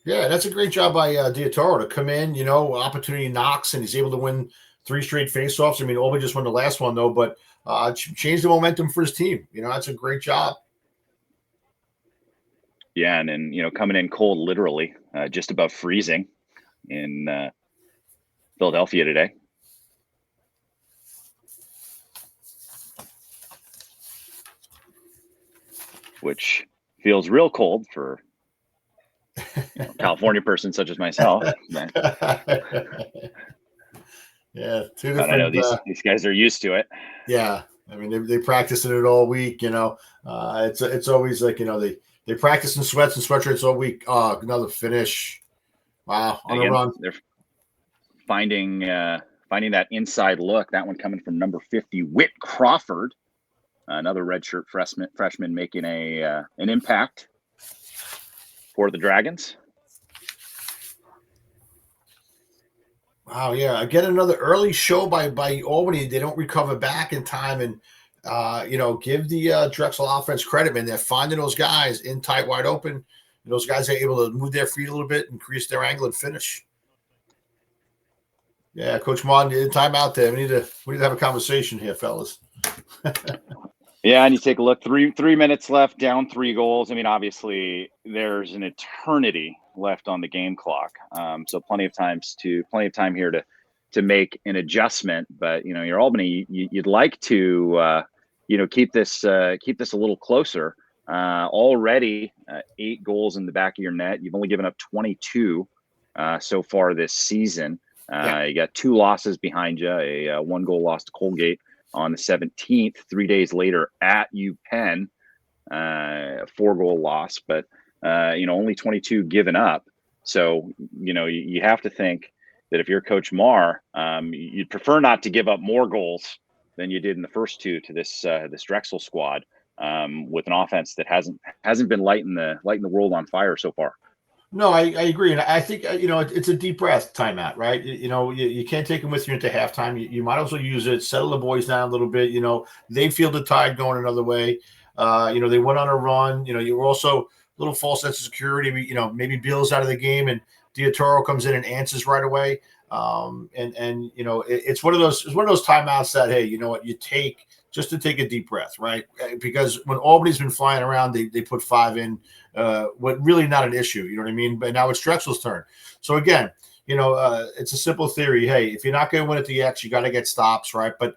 Yeah, that's a great job by Diatoro to come in, opportunity knocks, and he's able to win 3 straight faceoffs. I mean, Albany just won the last one, though, but changed the momentum for his team. That's a great job. Yeah, and then, coming in cold, literally, just above freezing in Philadelphia today. Which feels real cold for a California person such as myself. Yeah, but I know these guys are used to it. Yeah, I mean they practice it all week. It's always like they practice in sweats and sweatshirts all week. Another finish. Wow, on a run. They're finding that inside look. That one coming from number 50, Whit Crawford. Another redshirt freshman making an impact for the Dragons. Wow, yeah. Again, another early show by Albany. They don't recover back in time, and give the Drexel offense credit, man. They're finding those guys in tight, wide open. Those guys are able to move their feet a little bit, increase their angle, and finish. Yeah, Coach Mon, you did time out there. We need to have a conversation here, fellas. Yeah, and you take a look. Three minutes left, down 3 goals. I mean, obviously, there's an eternity left on the game clock. So plenty of time here to make an adjustment. But you're Albany. You'd like to keep this a little closer. Already 8 goals in the back of your net. You've only given up 22 so far this season. You got 2 losses behind you. A 1-goal loss to Colgate on the 17th, 3 days later at UPenn, a 4-goal loss, but only 22 given up. So you have to think that if you're Coach Marr, you'd prefer not to give up more goals than you did in the first 2 to this Drexel squad, with an offense that hasn't been lighting the world on fire so far. No, I agree. And I think, it's a deep breath timeout, right? You can't take them with you into halftime. You might as well use it, settle the boys down a little bit. They feel the tide going another way. They went on a run. You were also a little false sense of security. Maybe Beal's out of the game and Diatoro comes in and answers right away. It's one of those timeouts that, hey, you know what, you take just to take a deep breath, right? Because when Albany's been flying around, they put 5 in, what really not an issue, you know what I mean? But now it's Drexel's turn. So again, it's a simple theory. Hey, if you're not going to win at the X, you got to get stops, right? But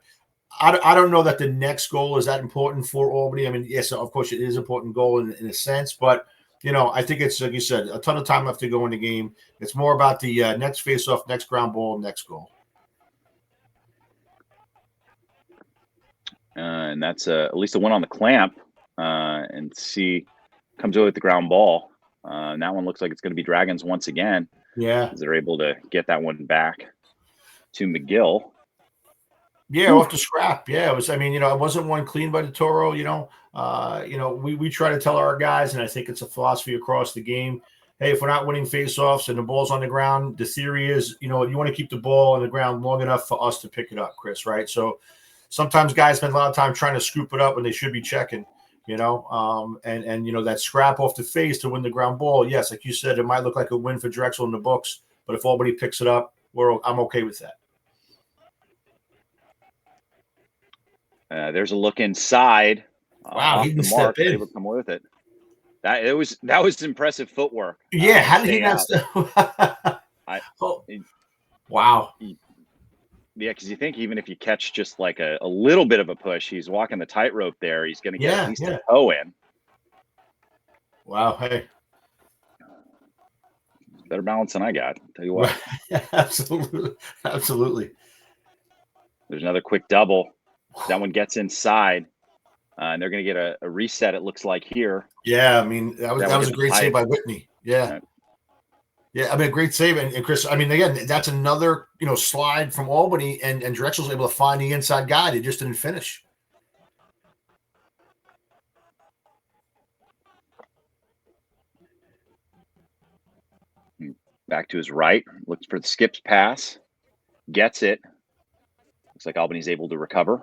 I don't know that the next goal is that important for Albany. I mean, yes, of course it is an important goal in a sense, but I think it's, like you said, a ton of time left to go in the game. It's more about the next face-off, next ground ball, next goal. And that's at least a win on the clamp. And comes away with the ground ball. And that one looks like it's going to be Dragons once again. Yeah. They're able to get that one back to McGill. Yeah, off the scrap. Yeah, it was. I mean, it wasn't one clean by the Toro. We try to tell our guys, and I think it's a philosophy across the game. Hey, if we're not winning faceoffs and the ball's on the ground, the theory is, you want to keep the ball on the ground long enough for us to pick it up, Chris. Right? So sometimes guys spend a lot of time trying to scoop it up when they should be checking. That scrap off the face to win the ground ball. Yes, like you said, it might look like a win for Drexel in the books, but if Albany picks it up, I'm okay with that. There's a look inside. Wow, he didn't step in. Able to come with it. That was impressive footwork. Yeah, how did he not step? Wow. Yeah, because you think even if you catch just like a little bit of a push, he's walking the tightrope there. He's going to get at least a toe in. Wow. Hey. Better balance than I got. I'll tell you what. Absolutely. There's another quick double. That one gets inside. And they're going to get a reset, it looks like here. Yeah, I mean, that was a great save by Whitney. Yeah. Yeah, I mean, a great save. And Chris, I mean, again, that's another, slide from Albany, and Drexel's able to find the inside guy. They just didn't finish. Back to his right, looks for the skips pass, gets it. Looks like Albany's able to recover.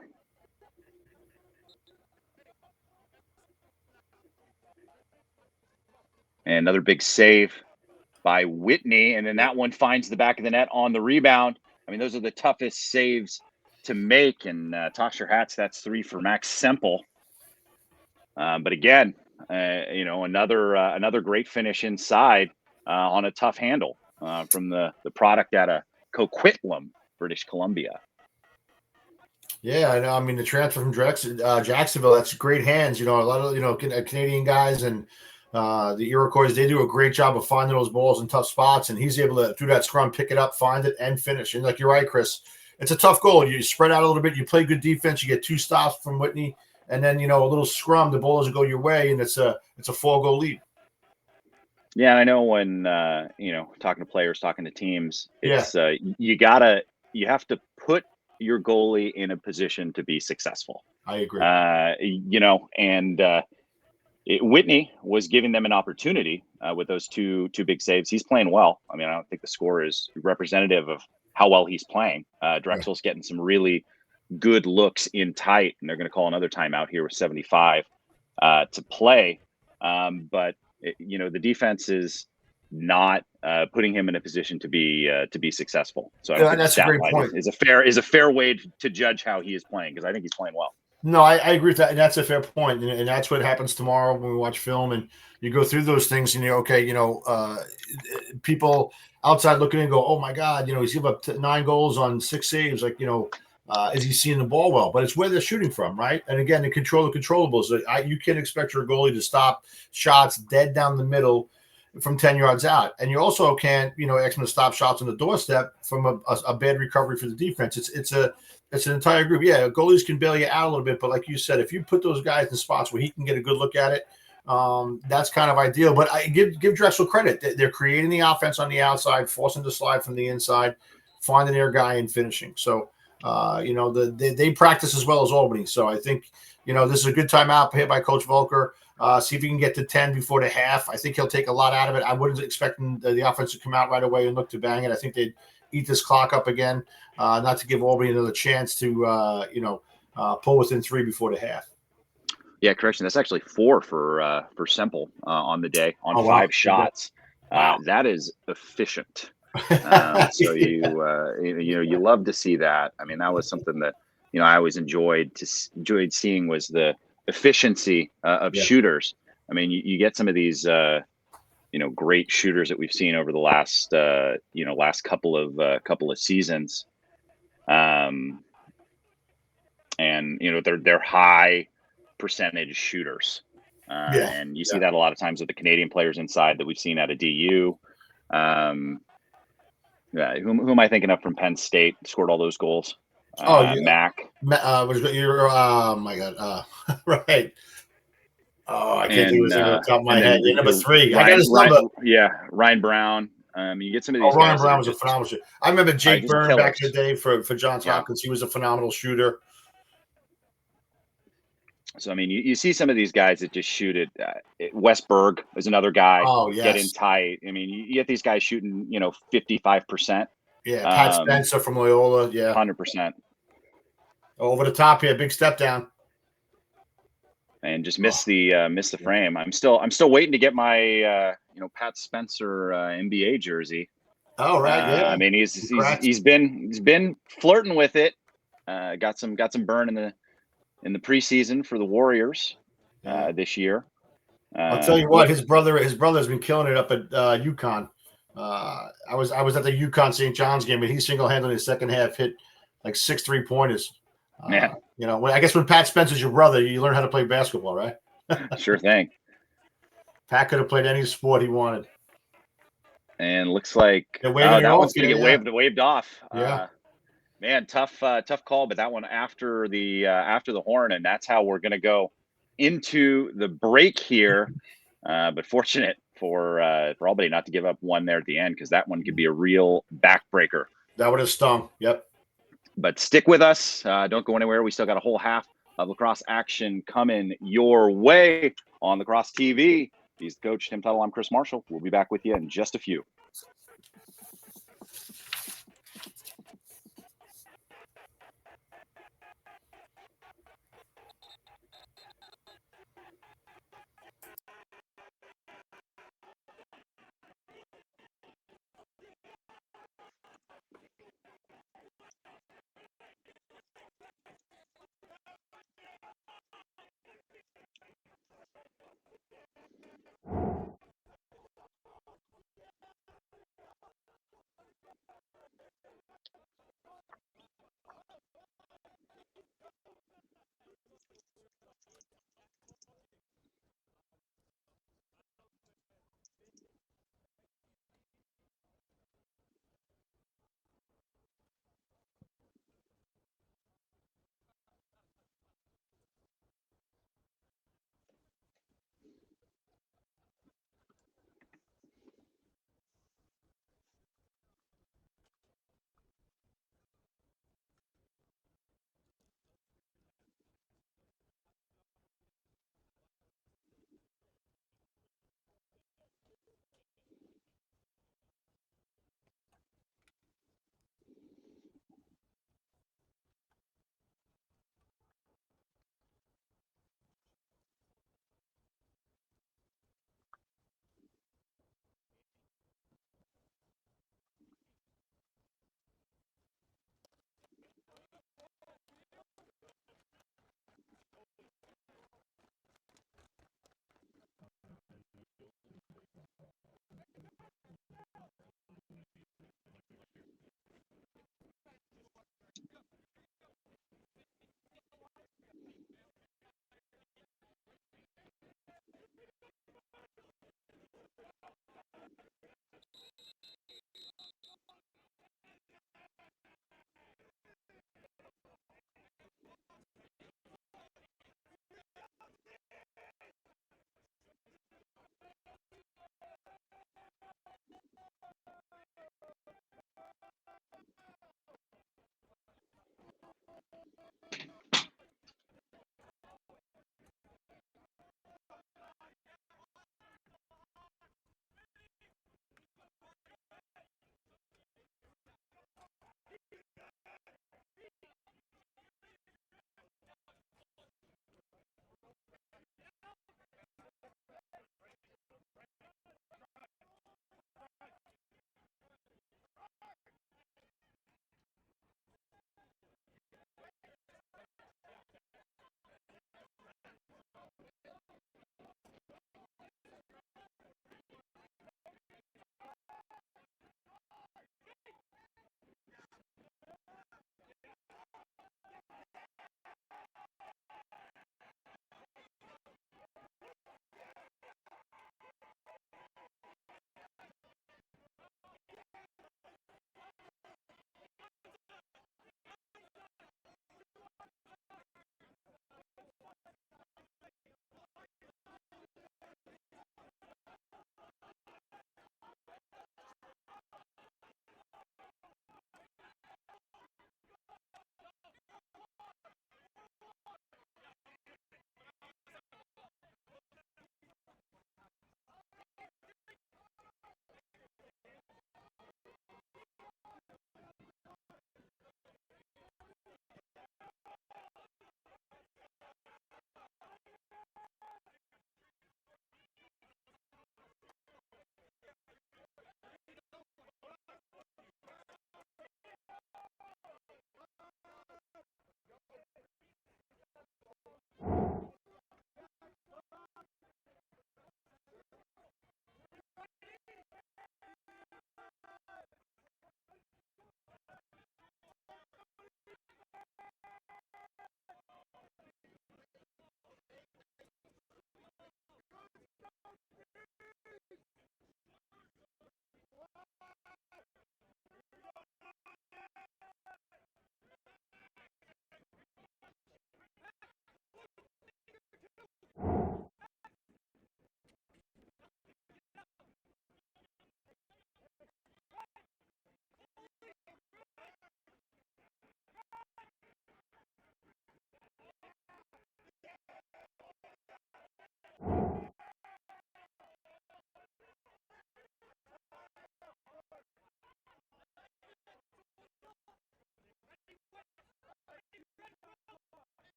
And another big save by Whitney, and then that one finds the back of the net on the rebound. I mean, those are the toughest saves to make, and toss your hats. That's 3 for Max Semple. But again, another great finish inside on a tough handle from the product out of Coquitlam, British Columbia. Yeah, I know. I mean, the transfer from Jacksonville, that's great hands. A lot of Canadian guys and the Iroquois, they do a great job of finding those balls in tough spots, and he's able to, through that scrum, pick it up, find it, and finish. And like you're right, Chris, it's a tough goal. You spread out a little bit, you play good defense, you get 2 stops from Whitney, and then a little scrum, the ball doesn't go your way, and it's a 4-goal lead. Yeah, I know when talking to players, talking to teams, it's you have to put your goalie in a position to be successful. I agree. Whitney was giving them an opportunity with those two big saves. He's playing well. I mean, I don't think the score is representative of how well he's playing. Drexel's getting some really good looks in tight, and they're going to call another timeout here with 75 to play. But the defense is not putting him in a position to be successful. So I think that's a great point. Is a fair way to judge how he is playing, because I think he's playing well. No, I agree with that, and that's a fair point, and that's what happens tomorrow when we watch film and you go through those things, and you're okay. People outside looking in go, "Oh my God, he's given up 9 goals on 6 saves." Like, is he seeing the ball well? But it's where they're shooting from, right? And again, they control the controllables. You can't expect your goalie to stop shots dead down the middle from 10 yards out, and you also can't, ask him to stop shots on the doorstep from a bad recovery for the defense. It's an entire group. Yeah, goalies can bail you out a little bit, but like you said, if you put those guys in spots where he can get a good look at it, that's kind of ideal. But I give Drexel credit. They're creating the offense on the outside, forcing the slide from the inside, finding their guy and finishing. So, they practice as well as Albany. So I think, this is a good timeout here by Coach Volker. See if he can get to 10 before the half. I think he'll take a lot out of it. I wouldn't expect the offense to come out right away and look to bang it. I think they'd eat this clock up again, not to give Albany another chance to, pull within 3 before the half. Yeah, correction. That's actually 4 for Semple on the day on 5 wow. shots. Wow. That is efficient. So you love to see that. I mean, that was something that I always enjoyed seeing was the efficiency of shooters. I mean, you get some of these great shooters that we've seen over the last last couple of seasons, and they're high percentage shooters, and you see that a lot of times with the Canadian players inside that we've seen out of DU. Who am I thinking of from Penn State? Scored all those goals. Mac. Oh my God. Right. Oh, I can't think of his name off the top of my head. Number 3. I got his number. Ryan Brown. You get some of these. Ryan Brown was a phenomenal shooter. I remember Jake Byrne back in the day for Johns Hopkins. He was a phenomenal shooter. So, I mean, you see some of these guys that just shoot it. Westberg is another guy. Oh, yes. Get in tight. I mean, you get these guys shooting, 55%. Yeah, Pat Spencer from Loyola. Yeah, 100%. Over the top here, big step down. And just miss the frame. I'm still waiting to get my Pat Spencer NBA jersey. Oh right, yeah. I mean, he's been flirting with it. Got some burn in the preseason for the Warriors this year. I'll tell you what, his brother's been killing it up at UConn. I was at the UConn St. John's game, and he single-handedly in the second half hit like 6 3-pointers. I guess when Pat Spencer's your brother, you learn how to play basketball, right? Sure thing. Pat could have played any sport he wanted. And looks like that one's going to get waved off. Yeah. Man, tough call, but that one after the horn, and that's how we're going to go into the break here. But fortunate for Albany not to give up one there at the end, because that one could be a real backbreaker. That would have stung. Yep. But stick with us. Don't go anywhere. We still got a whole half of lacrosse action coming your way on Lacrosse TV. He's the coach, Tim Tuttle. I'm Chris Marshall. We'll be back with you in just a few.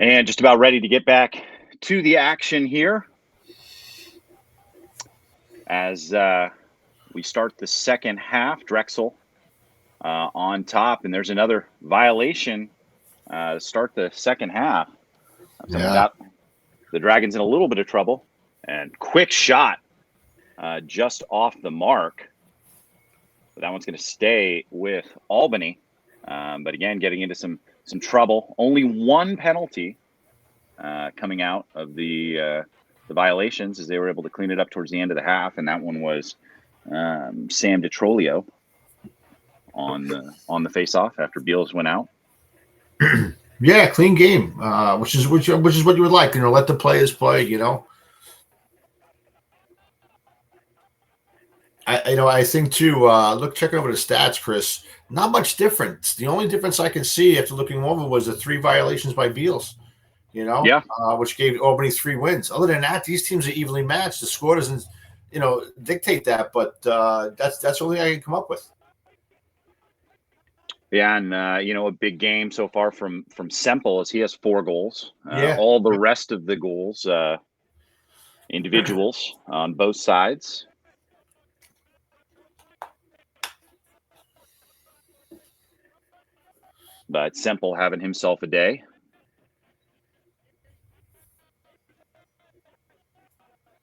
And just about ready to get back to the action here as we start the second half. Drexel on top, and there's another violation to start the second half. Something got the Dragons in a little bit of trouble, and quick shot just off the mark. But that one's going to stay with Albany. But again, getting into some trouble. Only one penalty coming out of the violations, as they were able to clean it up towards the end of the half, and that one was Sam DeTrolio on the faceoff after Beals went out. Yeah, clean game, which is what you would like. Let the players play. I think too. Checking over the stats, Chris. Not much difference. The only difference I can see after looking over was the 3 violations by Beals. Which gave Albany 3 wins. Other than that, these teams are evenly matched. The score doesn't, dictate that. But that's the only thing I can come up with. Yeah, and a big game so far from Semple as he has 4 goals. Yeah. All the rest of the goals, individuals on both sides. But Semple having himself a day.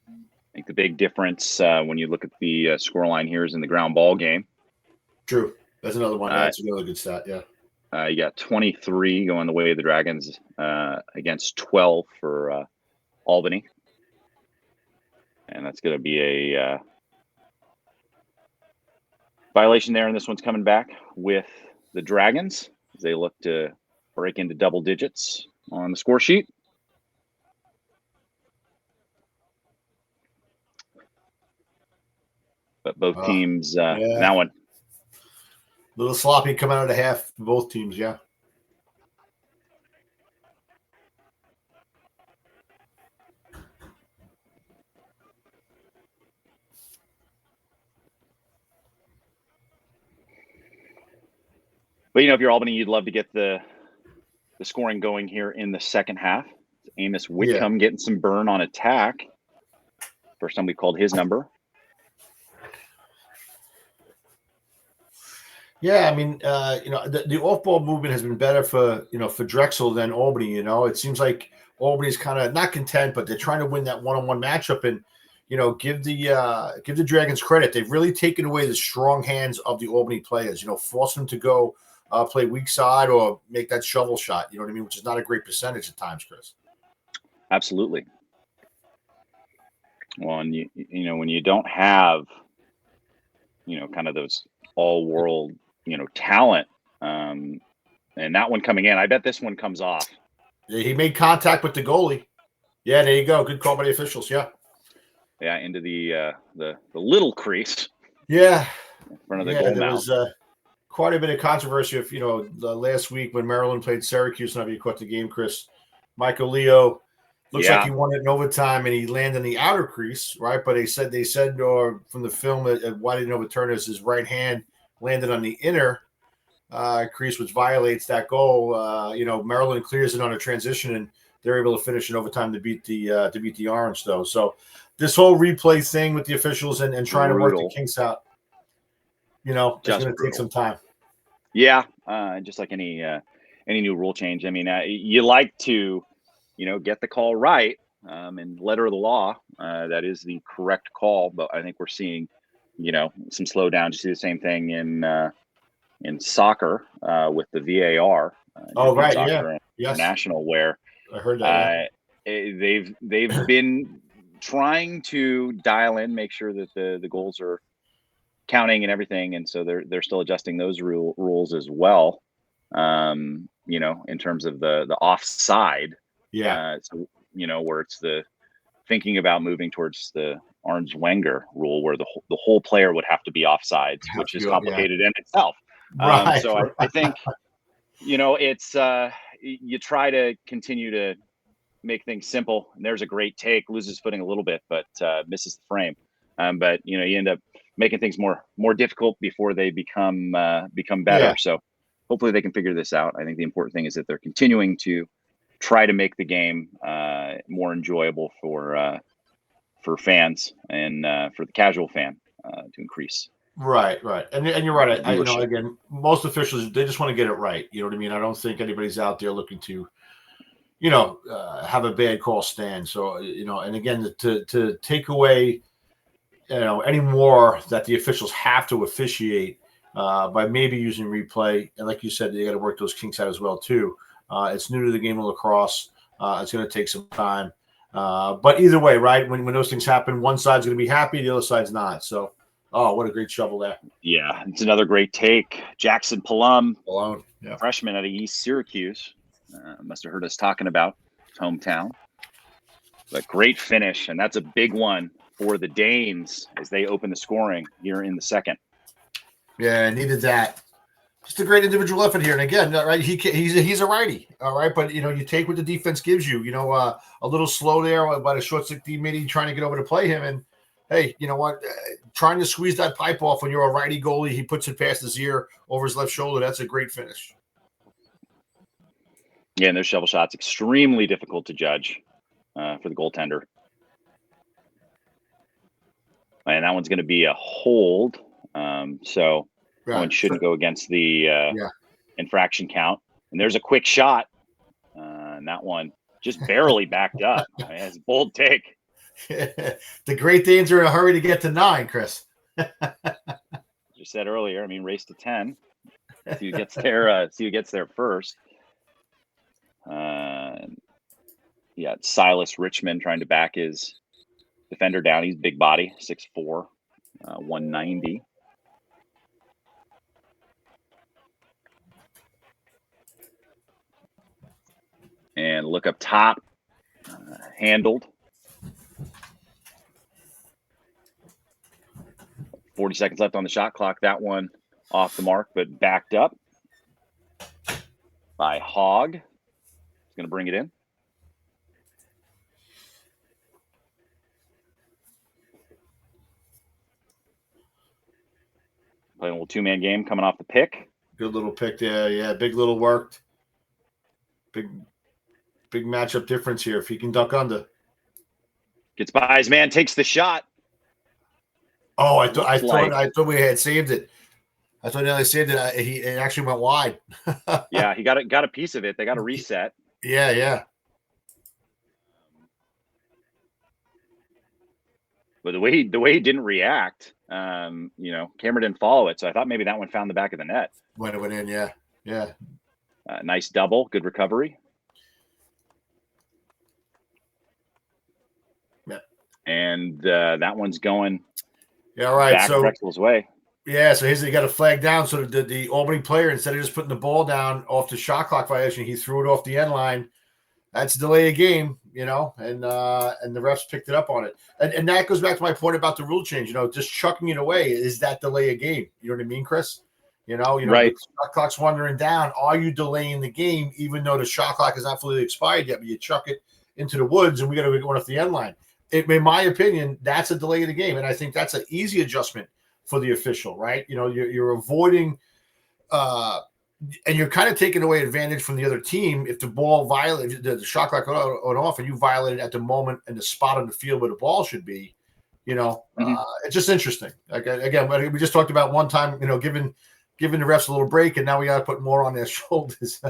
I think the big difference when you look at the scoreline here is in the ground ball game. True. That's another one. That's another good stat. Yeah. You got 23 going the way of the Dragons against 12 for Albany. And that's going to be a violation there. And this one's coming back with the Dragons as they look to break into double digits on the score sheet. But both teams, that one. A little sloppy coming out of half for both teams, yeah. But, if you're Albany, you'd love to get the scoring going here in the second half. Amos Whitcomb getting some burn on attack. First time we called his number. Yeah, I mean, the off-ball movement has been better for Drexel than Albany. It seems like Albany's kind of not content, but they're trying to win that one-on-one matchup and give the Dragons credit. They've really taken away the strong hands of the Albany players. Force them to go play weak side or make that shovel shot. You know what I mean? Which is not a great percentage at times, Chris. Absolutely. Well, and when you don't have kind of those all-world talent, and that one coming in, I bet this one comes off. Yeah, he made contact with the goalie. Yeah, there you go. Good call by the officials. Yeah. Yeah, into the little crease. Yeah. In front of the goal there mouth. Was quite a bit of controversy. If last week when Maryland played Syracuse, and I know you caught the game, Chris. Michael Leo looks like he won it in overtime, and he landed in the outer crease, right? But they said, or from the film, why didn't overturn this? His right hand landed on the inner crease, which violates that goal. Maryland clears it on a transition, and they're able to finish in overtime to beat the Orange, though. So this whole replay thing with the officials and trying to work the kinks out, it's going to take some time. Yeah, just like any new rule change. I mean, you like to, get the call right, and letter of the law, that is the correct call. But I think we're seeing, some slowdown. You see the same thing in soccer with the VAR. Right, soccer International, where I heard that. They've been trying to dial in, make sure that the goals are counting and everything, and so they're still adjusting those rules as well. In terms of the offside. Yeah. So where it's the thinking about moving towards the Arns Wenger rule, where the whole player would have to be offsides, which is complicated in itself. Right. So I think it's you try to continue to make things simple. And there's a great take, loses footing a little bit, but misses the frame. But you end up making things more difficult before they become better. Yeah. So hopefully they can figure this out. I think the important thing is that they're continuing to try to make the game more enjoyable for fans and for the casual fan to increase. Right. And you're right. Again, most officials, they just want to get it right. You know what I mean? I don't think anybody's out there looking to, have a bad call stand. So, and again, to take away, any more that the officials have to officiate by maybe using replay. And like you said, they got to work those kinks out as well, too. It's new to the game of lacrosse. It's going to take some time. But either way, right, when those things happen, one side's going to be happy, the other side's not. So, what a great shovel there. Yeah, it's another great take. Jackson Palum, yeah. Freshman out of East Syracuse. Must have heard us talking about his hometown. But great finish, and that's a big one for the Danes as they open the scoring here in the second. Yeah, needed that. Just a great individual effort here. And again, right, he's a righty, all right. But you take what the defense gives you. A little slow there by the short stick D midi trying to get over to play him, and hey, you know what? Trying to squeeze that pipe off when you're a righty goalie, he puts it past his ear over his left shoulder. That's a great finish. Yeah, and those shovel shots extremely difficult to judge for the goaltender. And that one's going to be a hold. So that one shouldn't go against the infraction count. And there's a quick shot. And that one just barely backed up. It's a bold take. The Great Danes are in a hurry to get to 9, Chris. You said earlier, I mean, race to 10. See who gets there. See who gets there first. Silas Richmond trying to back his defender down. He's big body, 6'4", 190. And look up top, handled. 40 seconds left on the shot clock. That one off the mark, but backed up by Hogg. He's going to bring it in. Playing a little two-man game coming off the pick. Good little pick there. Yeah, big little worked. Big matchup difference here if he can duck under. Gets by his man, takes the shot. Oh, I thought we had saved it. I thought they saved it. It actually went wide. Yeah, he got a piece of it. They got a reset. Yeah. But the way he didn't react, Cameron didn't follow it. So I thought maybe that one found the back of the net. When it went in, yeah. Nice double, good recovery. Yeah. And that one's going. Yeah, all right. Back so Drexel's way. Yeah, so he got a flag down. So the Albany player, instead of just putting the ball down off the shot clock violation, he threw it off the end line. That's delay a game, and the refs picked it up on it. And that goes back to my point about the rule change. Just chucking it away, is that delay a game? You know what I mean, Chris? Right. The shot clock's wandering down. Are you delaying the game even though the shot clock is not fully expired yet, but you chuck it into the woods and we got to be going off the end line? In my opinion, that's a delay of the game. And I think that's an easy adjustment for the official, right? You're avoiding and you're kind of taking away advantage from the other team if the ball violated the shot clock went off and you violated at the moment and the spot on the field where the ball should be. It's just interesting. Like again, we just talked about one time, giving the refs a little break, and now we got to put more on their shoulders.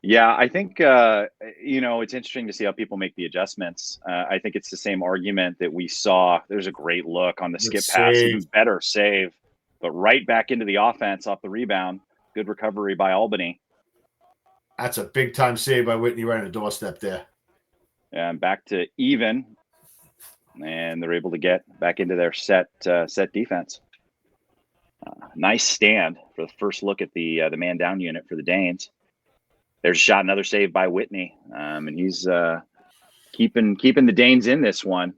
Yeah, I think it's interesting to see how people make the adjustments. I think it's the same argument that we saw. There's a great look on the skip pass, even better save, but right back into the offense off the rebound. Good recovery by Albany. That's a big time save by Whitney right on the doorstep there. And back to even, and they're able to get back into their set defense. Nice stand for the first look at the man down unit for the Danes. There's a shot, another save by Whitney, and he's keeping the Danes in this one.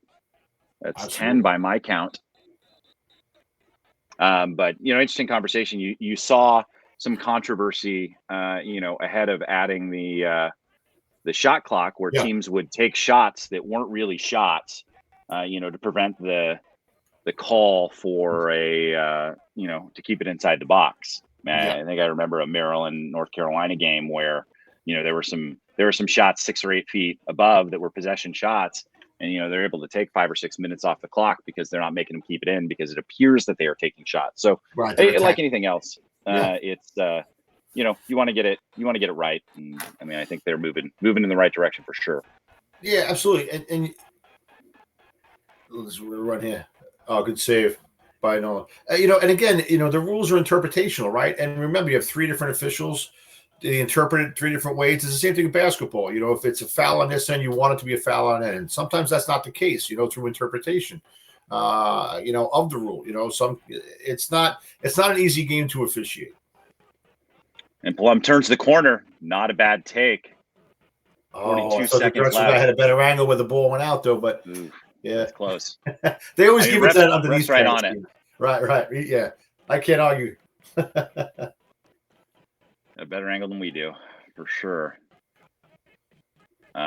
That's Absolutely. 10 by my count. But interesting conversation. You saw some controversy, ahead of adding the shot clock, where teams would take shots that weren't really shots, to prevent the call for a to keep it inside the box. I think I remember a Maryland North Carolina game where there were some shots 6 or 8 feet above that were possession shots, and they're able to take 5 or 6 minutes off the clock because they're not making them keep it in because it appears that they are taking shots. So like anything else, it's you want to get it right. And I think they're moving in the right direction for sure. Yeah, absolutely. And let's run here. Oh, good save by Nolan. And again, the rules are interpretational, right? And remember, you have 3 different officials. They interpret it 3 different ways. It's the same thing in basketball. If it's a foul on this end, you want it to be a foul on that end. Sometimes that's not the case, through interpretation, of the rule. It's not an easy game to officiate. And Plum turns the corner. Not a bad take. 42 seconds left. I had a better angle where the ball went out, though, but yeah, that's close. They always give us that underneath. Right on it. Right. Yeah, I can't argue. A better angle than we do, for sure.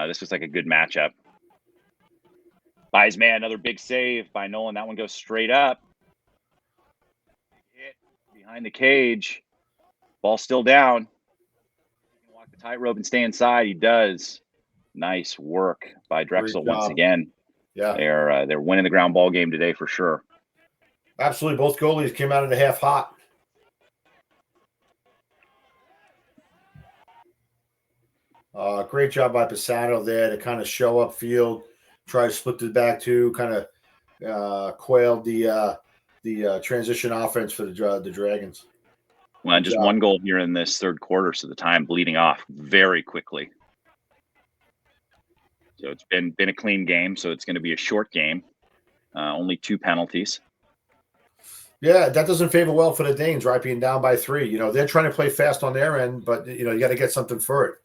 This was like a good matchup. By his man, another big save by Nolan. That one goes straight up. Hit behind the cage. Ball still down. He can walk the tightrope and stay inside. He does. Nice work by Drexel once again. Yeah, they're winning the ground ball game today for sure. Absolutely. Both goalies came out of the half hot. Great job by Pisano there to kind of show up field, try to split the back two, kind of quailed the transition offense for the Dragons. Well, just one goal here in this third quarter, so the time bleeding off very quickly. So it's been a clean game, so it's going to be a short game. Only 2 penalties. Yeah, that doesn't favor well for the Danes, right? Being down by 3. You know, they're trying to play fast on their end, but, you know, you got to get something for it.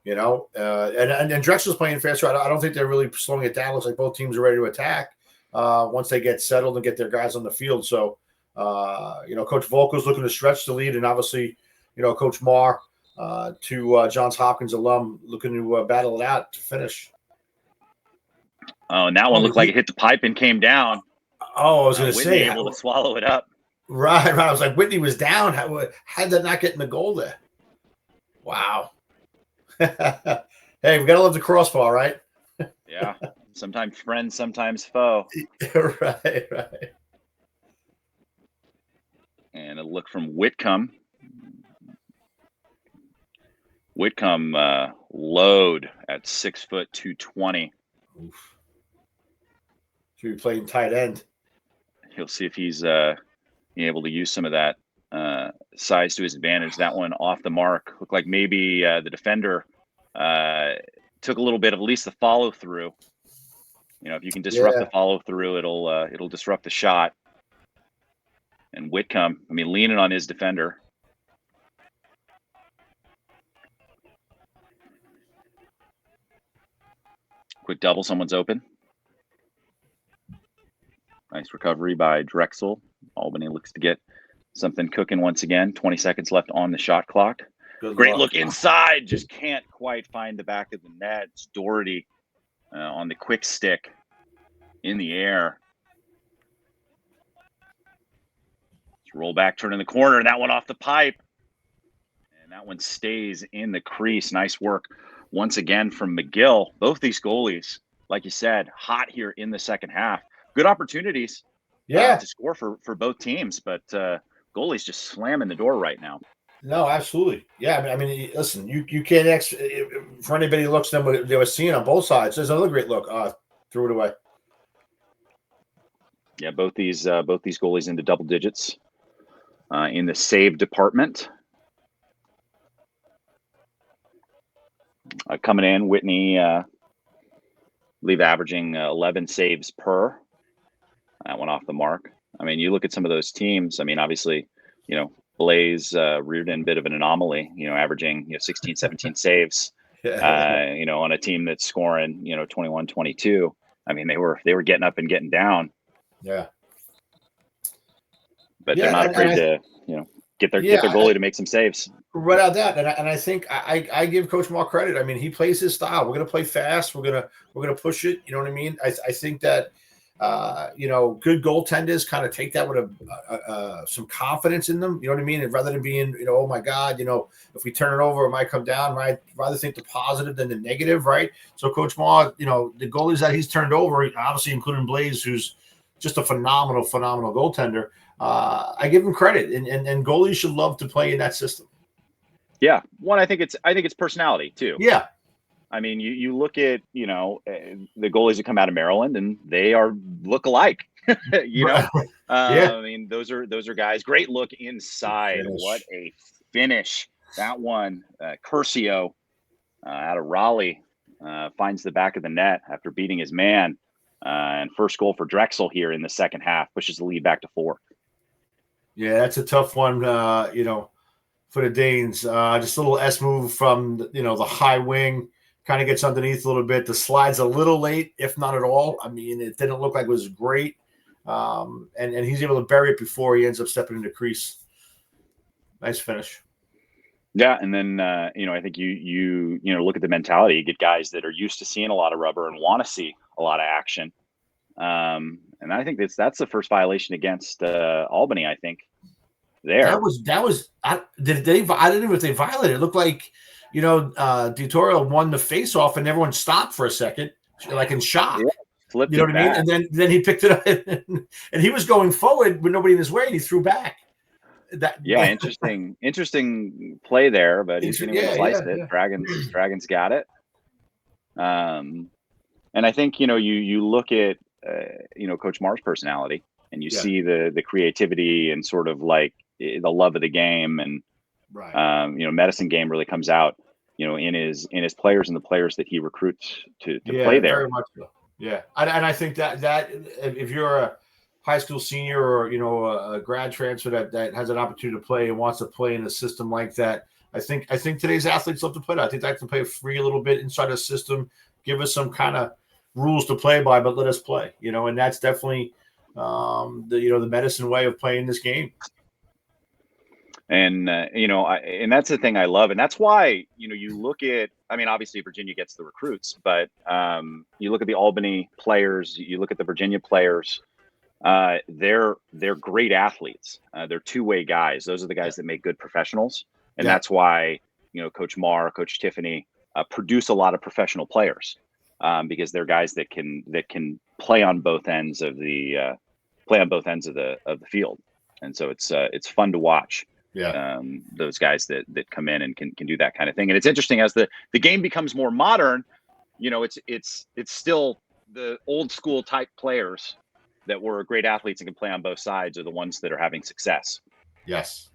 You know, and Drexel's playing faster. I don't think they're really slowing it down. Looks like both teams are ready to attack once they get settled and get their guys on the field. So, you know, Coach Volko's looking to stretch the lead, and obviously, you know, Coach Marr, to Johns Hopkins alum, looking to battle it out to finish. Oh, and that one looked like it hit the pipe and came down. Oh, I was going to say, able to swallow it up. Right. I was like, Whitney was down. How did that not get in the goal there? Wow. Hey, we gotta love the crossbar, right? Yeah. Sometimes friend, sometimes foe. Right. And a look from Whitcomb. Load at 6 foot 220. Oof. Should be playing tight end. He'll see if he's able to use some of that size to his advantage. That one off the mark. Looked like maybe the defender took a little bit of at least the follow through. You know, if you can disrupt the follow through, it'll disrupt the shot. And Whitcomb, I mean, leaning on his defender. Quick double, someone's open. Nice recovery by Drexel. Albany looks to get something cooking once again. 20 seconds left on the shot clock. Great look inside. Just can't quite find the back of the net. It's Doherty on the quick stick in the air. Let's roll back, turn in the corner. That one off the pipe. And that one stays in the crease. Nice work once again from McGill. Both these goalies, like you said, hot here in the second half. Good opportunities to score for both teams, but goalie's just slamming the door right now. No, absolutely. Yeah, I mean, listen, you can't for anybody who looks at them, what they were seeing on both sides. There's another great look. Threw it away. Yeah, both these goalies into double digits in the save department. Coming in, Whitney, believe averaging 11 saves per. That one off the mark. I mean, you look at some of those teams. I mean, obviously, you know, Blaze, Reardon, bit of an anomaly, you know, averaging, 16, 17 saves, you know, on a team that's scoring, 21, 22. I mean, they were getting up and getting down. Yeah. But they're not afraid to, get their goalie to make some saves. Right out that, and I think I give Coach Mark credit. I mean, he plays his style. We're gonna play fast. We're gonna push it. You know what I mean? I think that good goaltenders kind of take that with some confidence in them. You know what I mean? And rather than being, oh my God, if we turn it over, it might come down. Right? Rather think the positive than the negative. Right? So Coach Mark, the goalies that he's turned over, obviously including Blaze, who's just a phenomenal goaltender. I give him credit, and goalies should love to play in that system. Yeah, I think it's personality too. Yeah, I mean, you look at the goalies that come out of Maryland, and they look alike. Yeah. I mean, those are guys. Great look inside. What a finish! That one, Curcio out of Raleigh finds the back of the net after beating his man, and first goal for Drexel here in the second half pushes the lead back to 4. Yeah, that's a tough one. For the Danes, just a little S move from the high wing, kind of gets underneath a little bit. The slide's a little late, if not at all. I mean, it didn't look like it was great, and he's able to bury it before he ends up stepping into crease. Nice finish. Yeah, and then I think you look at the mentality. You get guys that are used to seeing a lot of rubber and want to see a lot of action. And I think that's the first violation against Albany. I think there. That was. I didn't know if they violated. It looked like Tutorial won the face-off, and everyone stopped for a second, like in shock. Yeah, flipped You know it what I mean? back. And then he picked it up, and he was going forward with nobody in his way, and he threw back. Yeah, interesting play there, but he's going to slice it. Yeah. Dragons got it. And I think you look at Coach Marr's personality, and you see the creativity and sort of like the love of the game, and right. medicine game really comes out in his players and the players that he recruits to play there. Very much so. Yeah, and I think that if you're a high school senior or a grad transfer that has an opportunity to play and wants to play in a system like that, I think today's athletes love to play that. I think they can play free a little bit inside a system, give us some kind of rules to play by, but let us play. And that's definitely the medicine way of playing this game. And and that's the thing I love, and that's why you look at. I mean, obviously Virginia gets the recruits, but you look at the Albany players, you look at the Virginia players. They're great athletes. They're two-way guys. Those are the guys that make good professionals, and that's why Coach Marr, Coach Tiffany produce a lot of professional players because they're guys that can play on both ends of the field, and so it's fun to watch. Yeah. Those guys that come in and can do that kind of thing. And it's interesting as the game becomes more modern, it's still the old school type players that were great athletes and can play on both sides are the ones that are having success. Yes.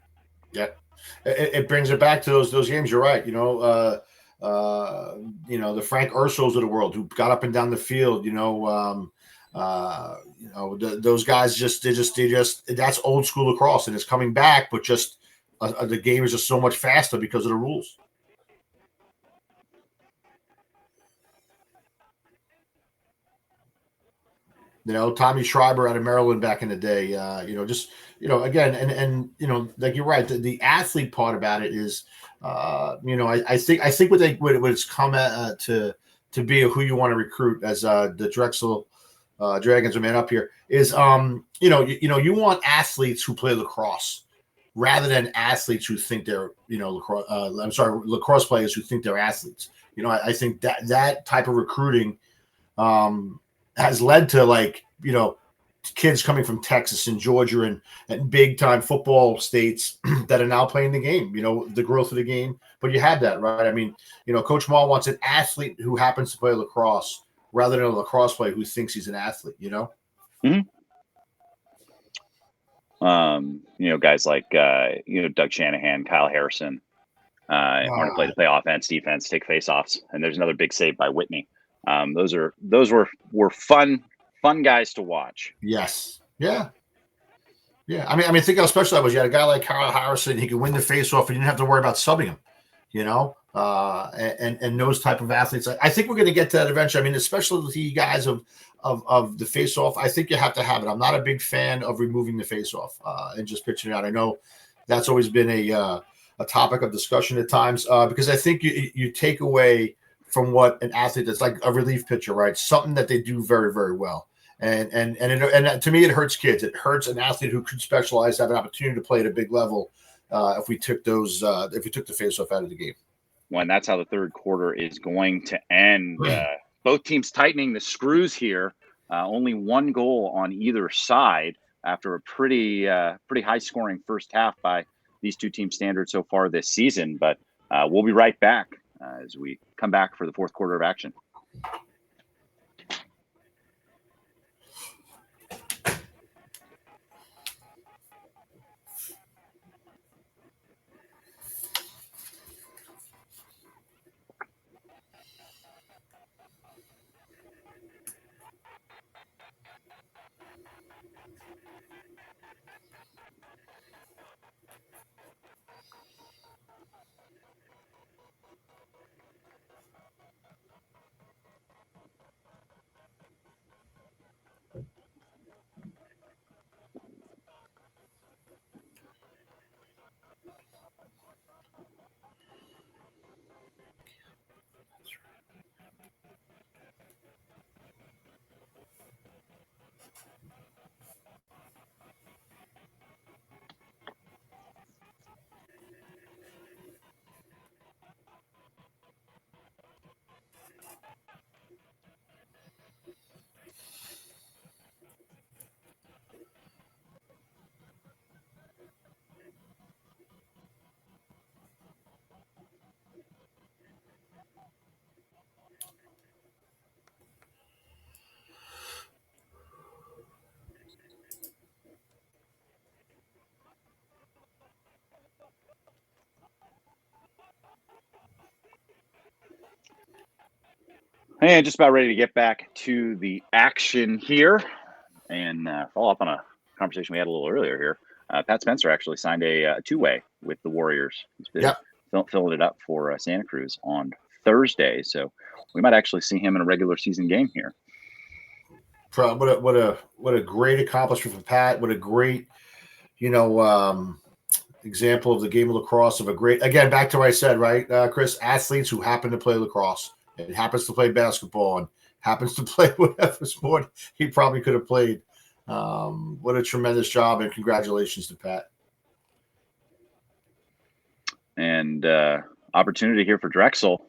Yeah. It brings it back to those games. You're right. The Frank Ursels of the world who got up and down the field, those guys just that's old school lacrosse, and it's coming back, but just the game is just so much faster because of the rules. Tommy Schreiber out of Maryland back in the day, again, and like you're right, the athlete part about it is, I think what it's come to be who you want to recruit as the Drexel Dragons are man up here is, you want athletes who play lacrosse rather than athletes who think they're, lacrosse players who think they're athletes. I think that type of recruiting has led to kids coming from Texas and Georgia and big time football states that are now playing the game, the growth of the game. But you had that, right? I mean, Coach Mall wants an athlete who happens to play lacrosse rather than a lacrosse player who thinks he's an athlete, Mm-hmm. Guys like Doug Shanahan, Kyle Harrison, want to play offense, defense, take faceoffs, and there's another big save by Whitney. Those were fun guys to watch. Yes. Yeah. Yeah. I mean, think how special that was. You had a guy like Kyle Harrison, he could win the faceoff, and you didn't have to worry about subbing him. And those type of athletes. I think we're going to get to that eventually. I mean, especially the guys of the face-off, I think you have to have it. I'm not a big fan of removing the face-off and just pitching it out. I know that's always been a topic of discussion at times because I think you take away from what an athlete that's like a relief pitcher, right? Something that they do very, very well. And to me, it hurts kids. It hurts an athlete who could specialize, have an opportunity to play at a big level if we took the face-off out of the game. Well, and that's how the third quarter is going to end. Both teams tightening the screws here. Only one goal on either side after a pretty high-scoring first half by these two team standards so far this season. But we'll be right back as we come back for the fourth quarter of action. And just about ready to get back to the action here and follow up on a conversation we had a little earlier here. Pat Spencer actually signed a two-way with the Warriors. He's been filling it up for Santa Cruz on Thursday, so we might actually see him in a regular season game here. What a great accomplishment for Pat. What a great, example of the game of lacrosse, of a great, again, back to what I said, right, Chris, athletes who happen to play lacrosse and happens to play basketball and happens to play whatever sport he probably could have played. What a tremendous job, and congratulations to Pat. And opportunity here for Drexel.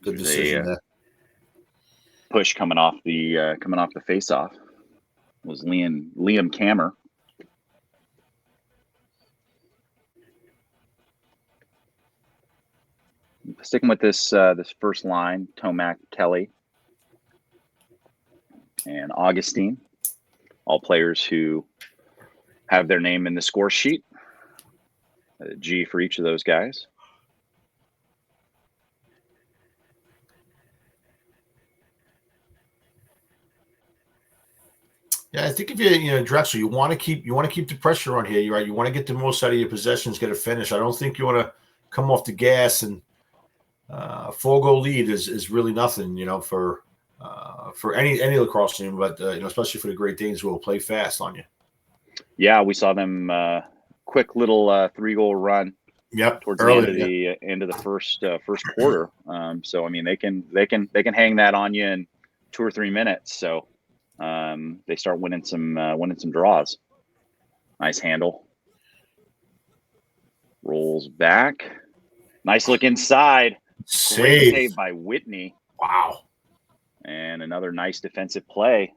Good decision there. Push coming off the faceoff was Liam Kammer. Sticking with this first line, Tomac, Kelly, and Augustine, all players who have their name in the score sheet. A G for each of those guys. Yeah, I think if you Drexel, you want to keep the pressure on here. You're right. You want to get the most out of your possessions, get a finish. I don't think you want to come off the gas, and 4-goal lead is really nothing, for any lacrosse team, but especially for the Great Danes, who will play fast on you. Yeah, we saw them quick little 3-goal run. Yep, towards the end of the first quarter. So I mean, they can hang that on you in 2 or 3 minutes. So they start winning some draws. Nice handle. Rolls back. Nice look inside. Great save by Whitney. Wow. And another nice defensive play.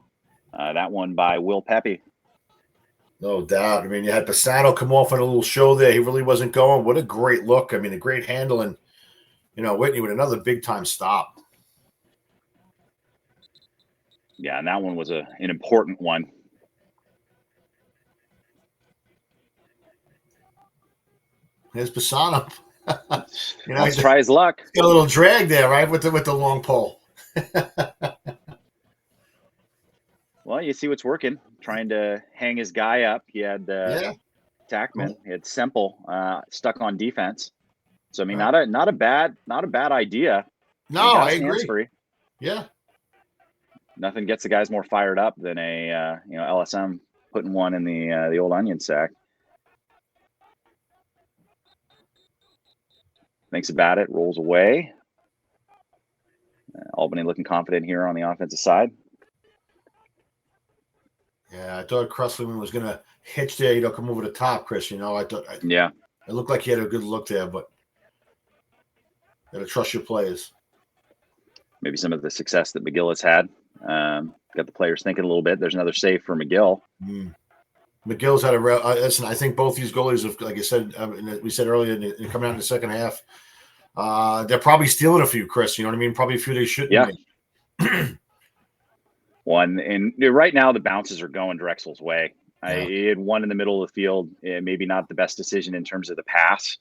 That one by Will Pepe. No doubt. I mean, you had Pisano come off on a little show there. He really wasn't going. What a great look. I mean, a great handle. And, Whitney with another big-time stop. Yeah, and that one was an important one. There's Pisano. Let's try his luck. Got a little drag there, right, with the long pole. Well, you see what's working. Trying to hang his guy up. He had Tackman. He had Semple stuck on defense. So I mean, not a bad idea. No, I agree. Free. Yeah. Nothing gets the guys more fired up than a LSM putting one in the old onion sack. Thinks about it, rolls away. Albany looking confident here on the offensive side. Yeah, I thought Cressman was going to hitch there, come over the top, Chris. I thought. Yeah. It looked like he had a good look there, but got to trust your players. Maybe some of the success that McGill has had. Got the players thinking a little bit. There's another save for McGill. McGill's had a real listen. I think both these goalies have, like I said, we said earlier, coming out in the second half, they're probably stealing a few, Chris. You know what I mean? Probably a few they shouldn't. Yeah. One, and right now the bounces are going Drexel's way. He had one in the middle of the field. Maybe not the best decision in terms of the pass.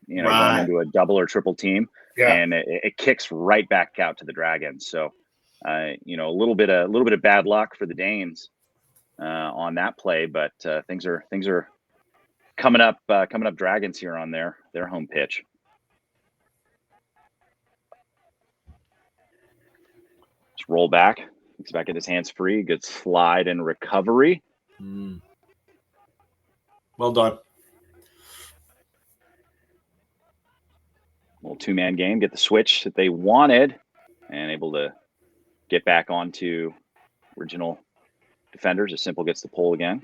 Going into a double or triple team, and it kicks right back out to the Dragons. So, a little bit of bad luck for the Danes on that play, but things are coming up Dragons here on their home pitch. Just roll back. He's back at his hands free. Good slide and recovery. Well done. Little 2-man game. Get the switch that they wanted, and able to get back onto original defenders. As Simple gets the pole again.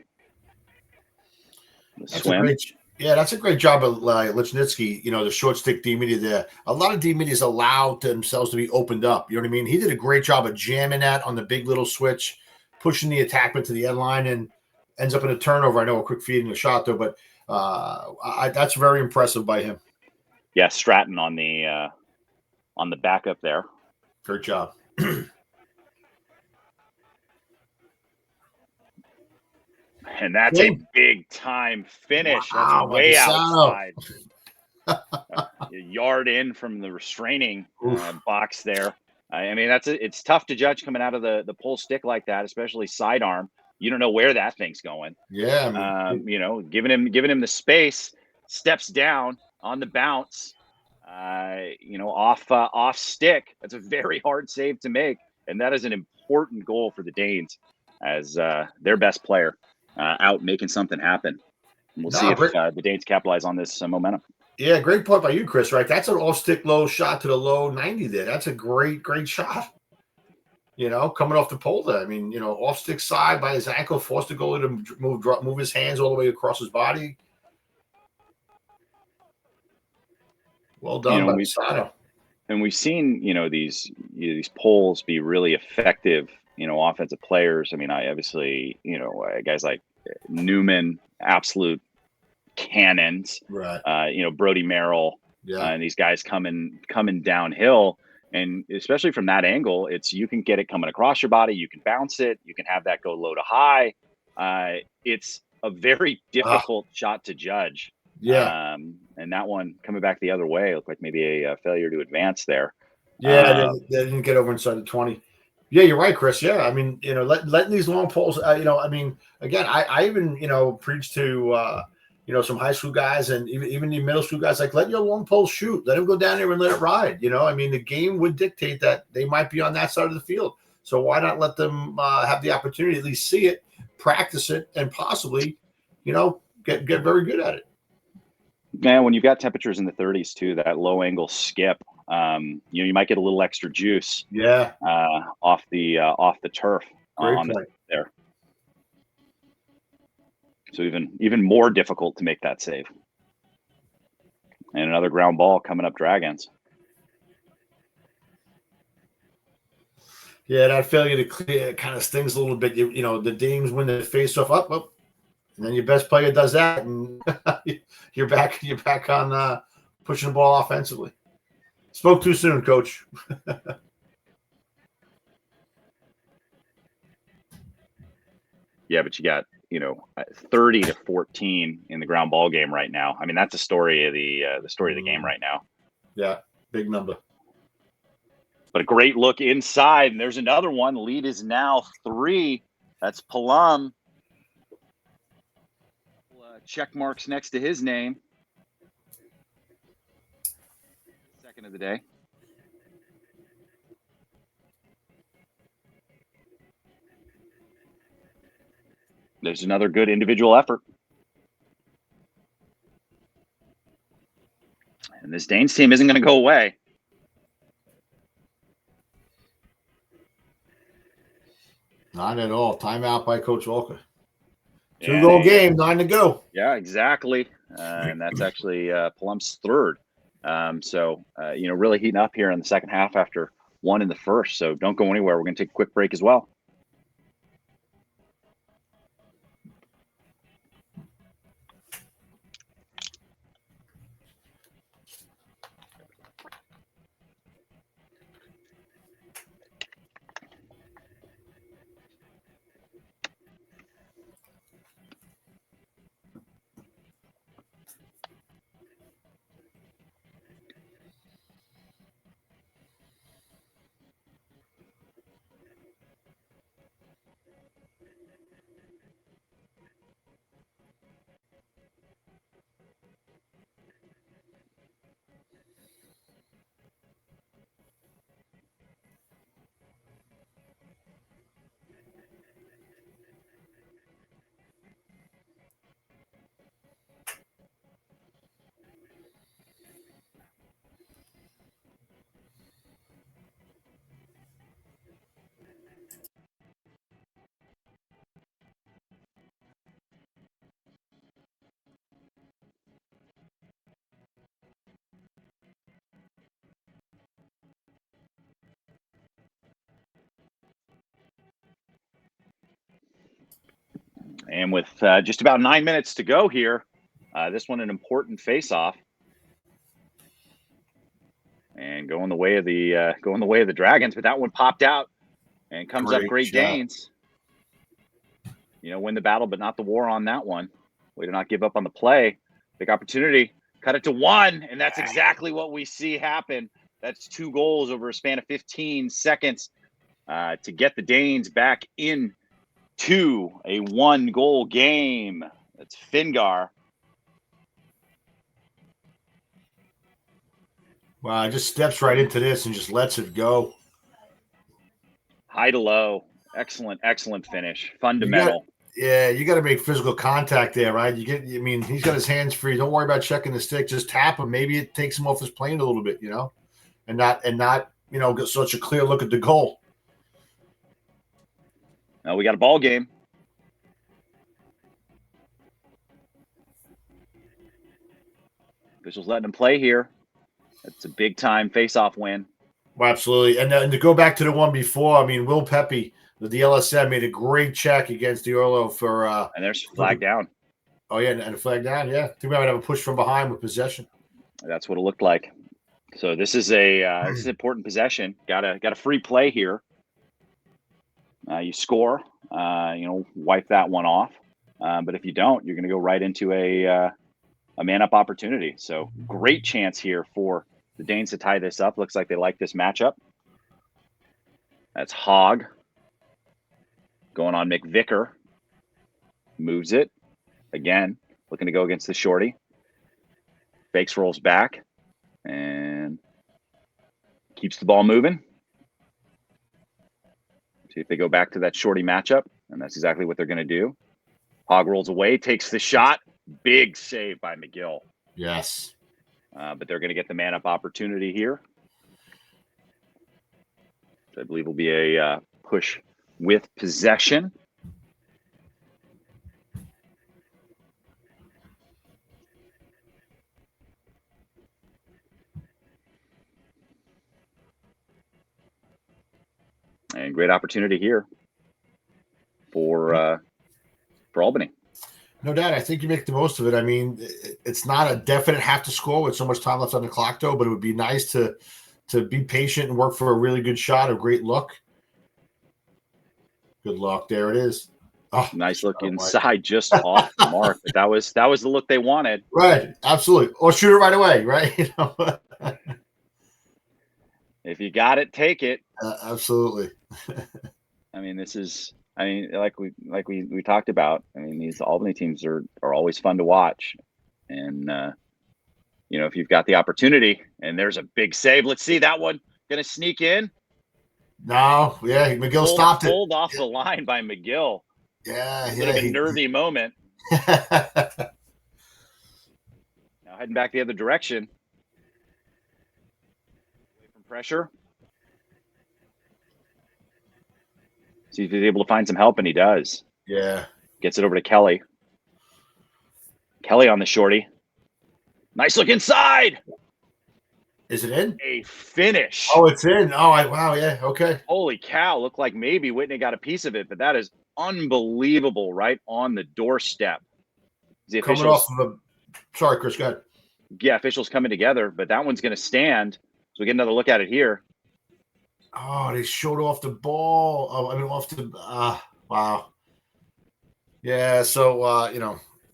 Swim. That's a great job of Lichnitsky, the short stick D-media there. A lot of D-medias allow themselves to be opened up. You know what I mean? He did a great job of jamming that on the big little switch, pushing the attackman to the end line, and ends up in a turnover. I know a quick feed and a shot there, but that's very impressive by him. Yeah, Stratton on the backup there. Great job. And that's a big time finish. Wow, that's way outside. a yard in from the restraining box there. I mean, it's tough to judge coming out of the pull stick like that, especially sidearm. You don't know where that thing's going. Yeah, I mean, You know, giving him the space, steps down on the bounce. You know, off stick. That's a very hard save to make, and that is an important goal for the Danes as their best player out making something happen. And we'll see if the Danes capitalize on this momentum. Yeah, great point by you, Chris. Right, that's an off-stick low shot to the low 90 there. That's a great shot. You know, coming off the pole there. I mean, you know, off-stick side by his ankle, forced the goalie to move his hands all the way across his body. Well done by Pisano. And we've seen, you know, these polls be really effective, you know, offensive players. I mean, I obviously, you know, guys like Newman, absolute cannons, right? You know, Brody Merrill, and these guys coming downhill, and especially from that angle, you can get it coming across your body, you can bounce it, you can have that go low to high. It's a very difficult shot to judge. Yeah, and that one coming back the other way looked like maybe a failure to advance there. Yeah, they didn't get over inside the 20. Yeah, you're right, Chris. Yeah, I mean, you know, letting these long poles, you know, I mean, again, I even, you know, preach to, you know, some high school guys and even the middle school guys, like, let your long poles shoot. Let them go down there and let it ride. You know, I mean, the game would dictate that they might be on that side of the field. So why not let them have the opportunity to at least see it, practice it, and possibly, you know, get very good at it. Man, when you've got temperatures in the 30s too, that low angle skip, you know, you might get a little extra juice. Yeah. Off the turf. Great on point there. So even more difficult to make that save. And another ground ball coming up Dragons. Yeah, that failure to clear kind of stings a little bit. You know, the Dames win the face-off up, and then your best player does that, and you're back on pushing the ball offensively. Spoke too soon, Coach. Yeah, but you got, you know, 30-14 in the ground ball game right now. I mean, that's the story of the game right now. Yeah, big number. But a great look inside, and there's another one. Lead is now 3. That's Palum. Check marks next to his name. Second of the day. There's another good individual effort. And this Danes team isn't going to go away. Not at all. Timeout by Coach Walker. 2-goal game, 9 to go. Yeah, exactly. And that's actually Palum's third. So, you know, really heating up here in the second half after 1 in the first. So don't go anywhere. We're going to take a quick break as well. And with just about 9 minutes to go here, this one an important face-off, and going the way of the Dragons. But that one popped out and comes up Great Danes. You know, win the battle, but not the war on that one. Way to not give up on the play. Big opportunity cut it to 1, and that's exactly what we see happen. That's 2 goals over a span of 15 seconds to get the Danes back into a 1-goal game. That's Fingar. Wow, he just steps right into this and just lets it go. High to low. Excellent finish. Fundamental. You got to make physical contact there, right? I mean, he's got his hands free. Don't worry about checking the stick. Just tap him. Maybe it takes him off his plane a little bit, and not get such a clear look at the goal. Now we got a ball game. Officials letting him play here. It's a big time face-off win. Well, absolutely. And to go back to the one before, I mean, Will Pepe, the LSM, made a great check against the Orlo for and there's flag down. Oh yeah, and a flag down. Yeah, I think we might have a push from behind with possession. That's what it looked like. So this is this is an important possession. Got a free play here. You score, wipe that one off. But if you don't, you're going to go right into a man-up opportunity. So great chance here for the Danes to tie this up. Looks like they like this matchup. That's Hogg going on McVicker. Moves it. Again, looking to go against the shorty. Fakes, rolls back, and keeps the ball moving. See if they go back to that shorty matchup, and that's exactly what they're going to do. Hogg rolls away, takes the shot. Big save by McGill. Yes. But they're going to get the man-up opportunity here. So I believe will be a push with possession. And great opportunity here for Albany. No doubt. I think you make the most of it. I mean, it's not a definite have to score with so much time left on the clock, though, but it would be nice to be patient and work for a really good shot, a great look. Good luck. There it is. Oh, nice look inside, just off the mark. But that was the look they wanted. Right. Absolutely. Or shoot it right away, right? If you got it, take it. Absolutely. I mean, like we talked about. I mean, these Albany teams are always fun to watch, and if you've got the opportunity, and there's a big save. Let's see that one going to sneak in. No, yeah, McGill stopped it. Pulled off the line by McGill. Yeah, a bit of a nervy moment. Now heading back the other direction. Away from pressure. See if he's able to find some help, and he does. Yeah. Gets it over to Kelly. Kelly on the shorty. Nice look inside. Is it in? A finish. Oh, it's in. Oh, wow. Yeah. Okay. Holy cow. Looked like maybe Whitney got a piece of it, but that is unbelievable, right on the doorstep. The coming off of sorry, Chris, go ahead. Yeah, officials coming together, but that one's going to stand. So we get another look at it here. Oh, they showed off the ball. Oh, I mean, off the wow. Yeah, so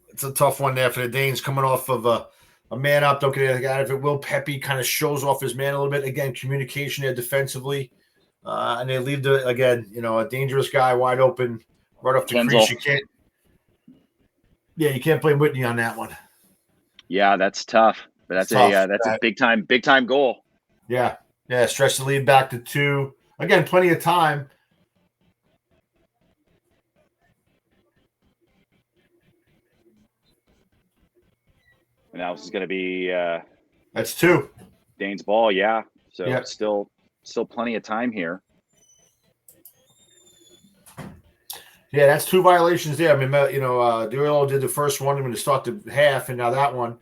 it's a tough one there for the Danes coming off of a man up. Don't get anything out of it. Will Pepe kind of shows off his man a little bit. Again, communication there defensively. And they leave a dangerous guy wide open right off the crease. You can't blame Whitney on that one. Yeah, that's tough. But that's a big time goal. Yeah. Yeah, stretch the lead back to 2. Again, plenty of time. And now this is going to be that's 2. Dane's ball, yeah. So it's still plenty of time here. Yeah, that's 2 violations there. I mean, Duel did the first one when to start the half, and now that one.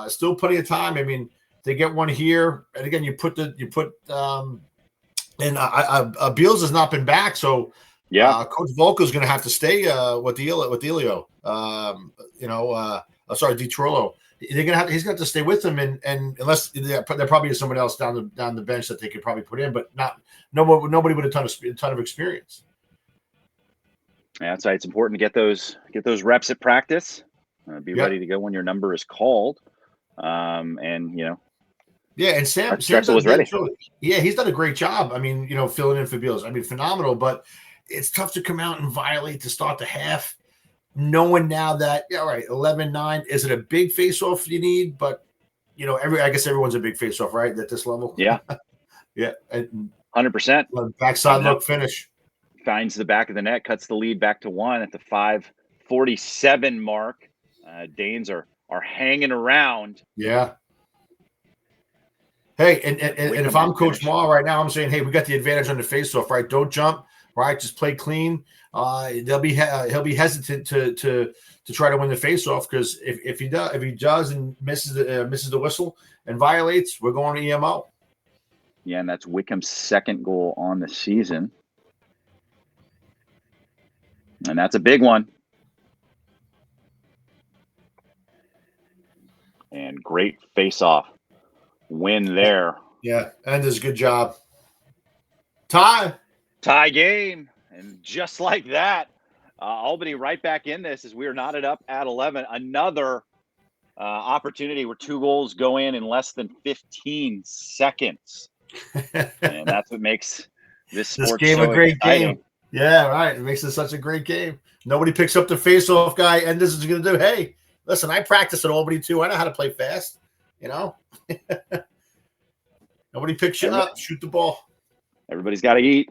Still plenty of time. I mean, they get one here, and again, Beals has not been back, so Coach Volko's going to have to stay with Elio. Di Trullo. He's going to have to stay with them, and unless there probably is someone else down the bench that they could probably put in, but nobody with a ton of experience. Yeah, that's why it's important to get those reps at practice. Be ready to go when your number is called. And Yeah, and Sam Drexel was ready. Yeah, he's done a great job. I mean, filling in for Beals. I mean, phenomenal. But it's tough to come out and violate to start the half, knowing now that all right, 11-9. Is it a big face-off you need? But I guess everyone's a big face-off, right? At this level. Yeah. Yeah. 100%. Backside look finish. Finds the back of the net, cuts the lead back to 1 at the 5:47 mark. Danes are hanging around. Yeah. Hey, and if I'm Coach Maul right now, I'm saying, hey, we got the advantage on the face-off, right? Don't jump, right? Just play clean. He'll be hesitant to try to win the face-off, because if he does and misses the whistle and violates, we're going to EMO. Yeah, and that's Wickham's second goal on the season, and that's a big one. And great face-off win there. Yeah, and does a good job. Tie game, and just like that, Albany right back in this as we are knotted up at 11. Another opportunity where 2 goals go in less than 15 seconds, and that's what makes this game so a great exciting. Game. Yeah, right. It makes it such a great game. Nobody picks up the face-off guy, and this is going to do. Hey, listen, I practice at Albany too. I know how to play fast. Nobody picks you up. Shoot the ball. Everybody's got to eat.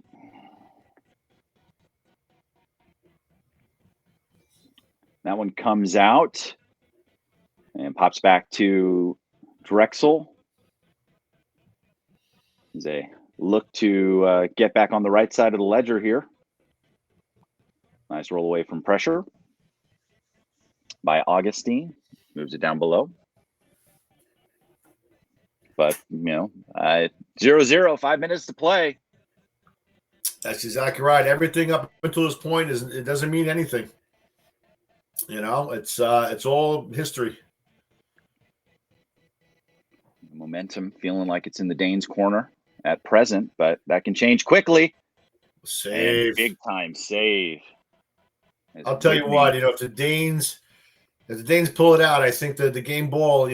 That one comes out and pops back to Drexel. As they look to get back on the right side of the ledger here. Nice roll away from pressure by Augustine. Moves it down below. But, 0-0, 5 minutes to play. That's exactly right. Everything up until this point it doesn't mean anything. It's all history. Momentum feeling like it's in the Danes' corner at present, but that can change quickly. Save. And big time save. I'll tell you what, if the Danes pull it out, I think the game ball,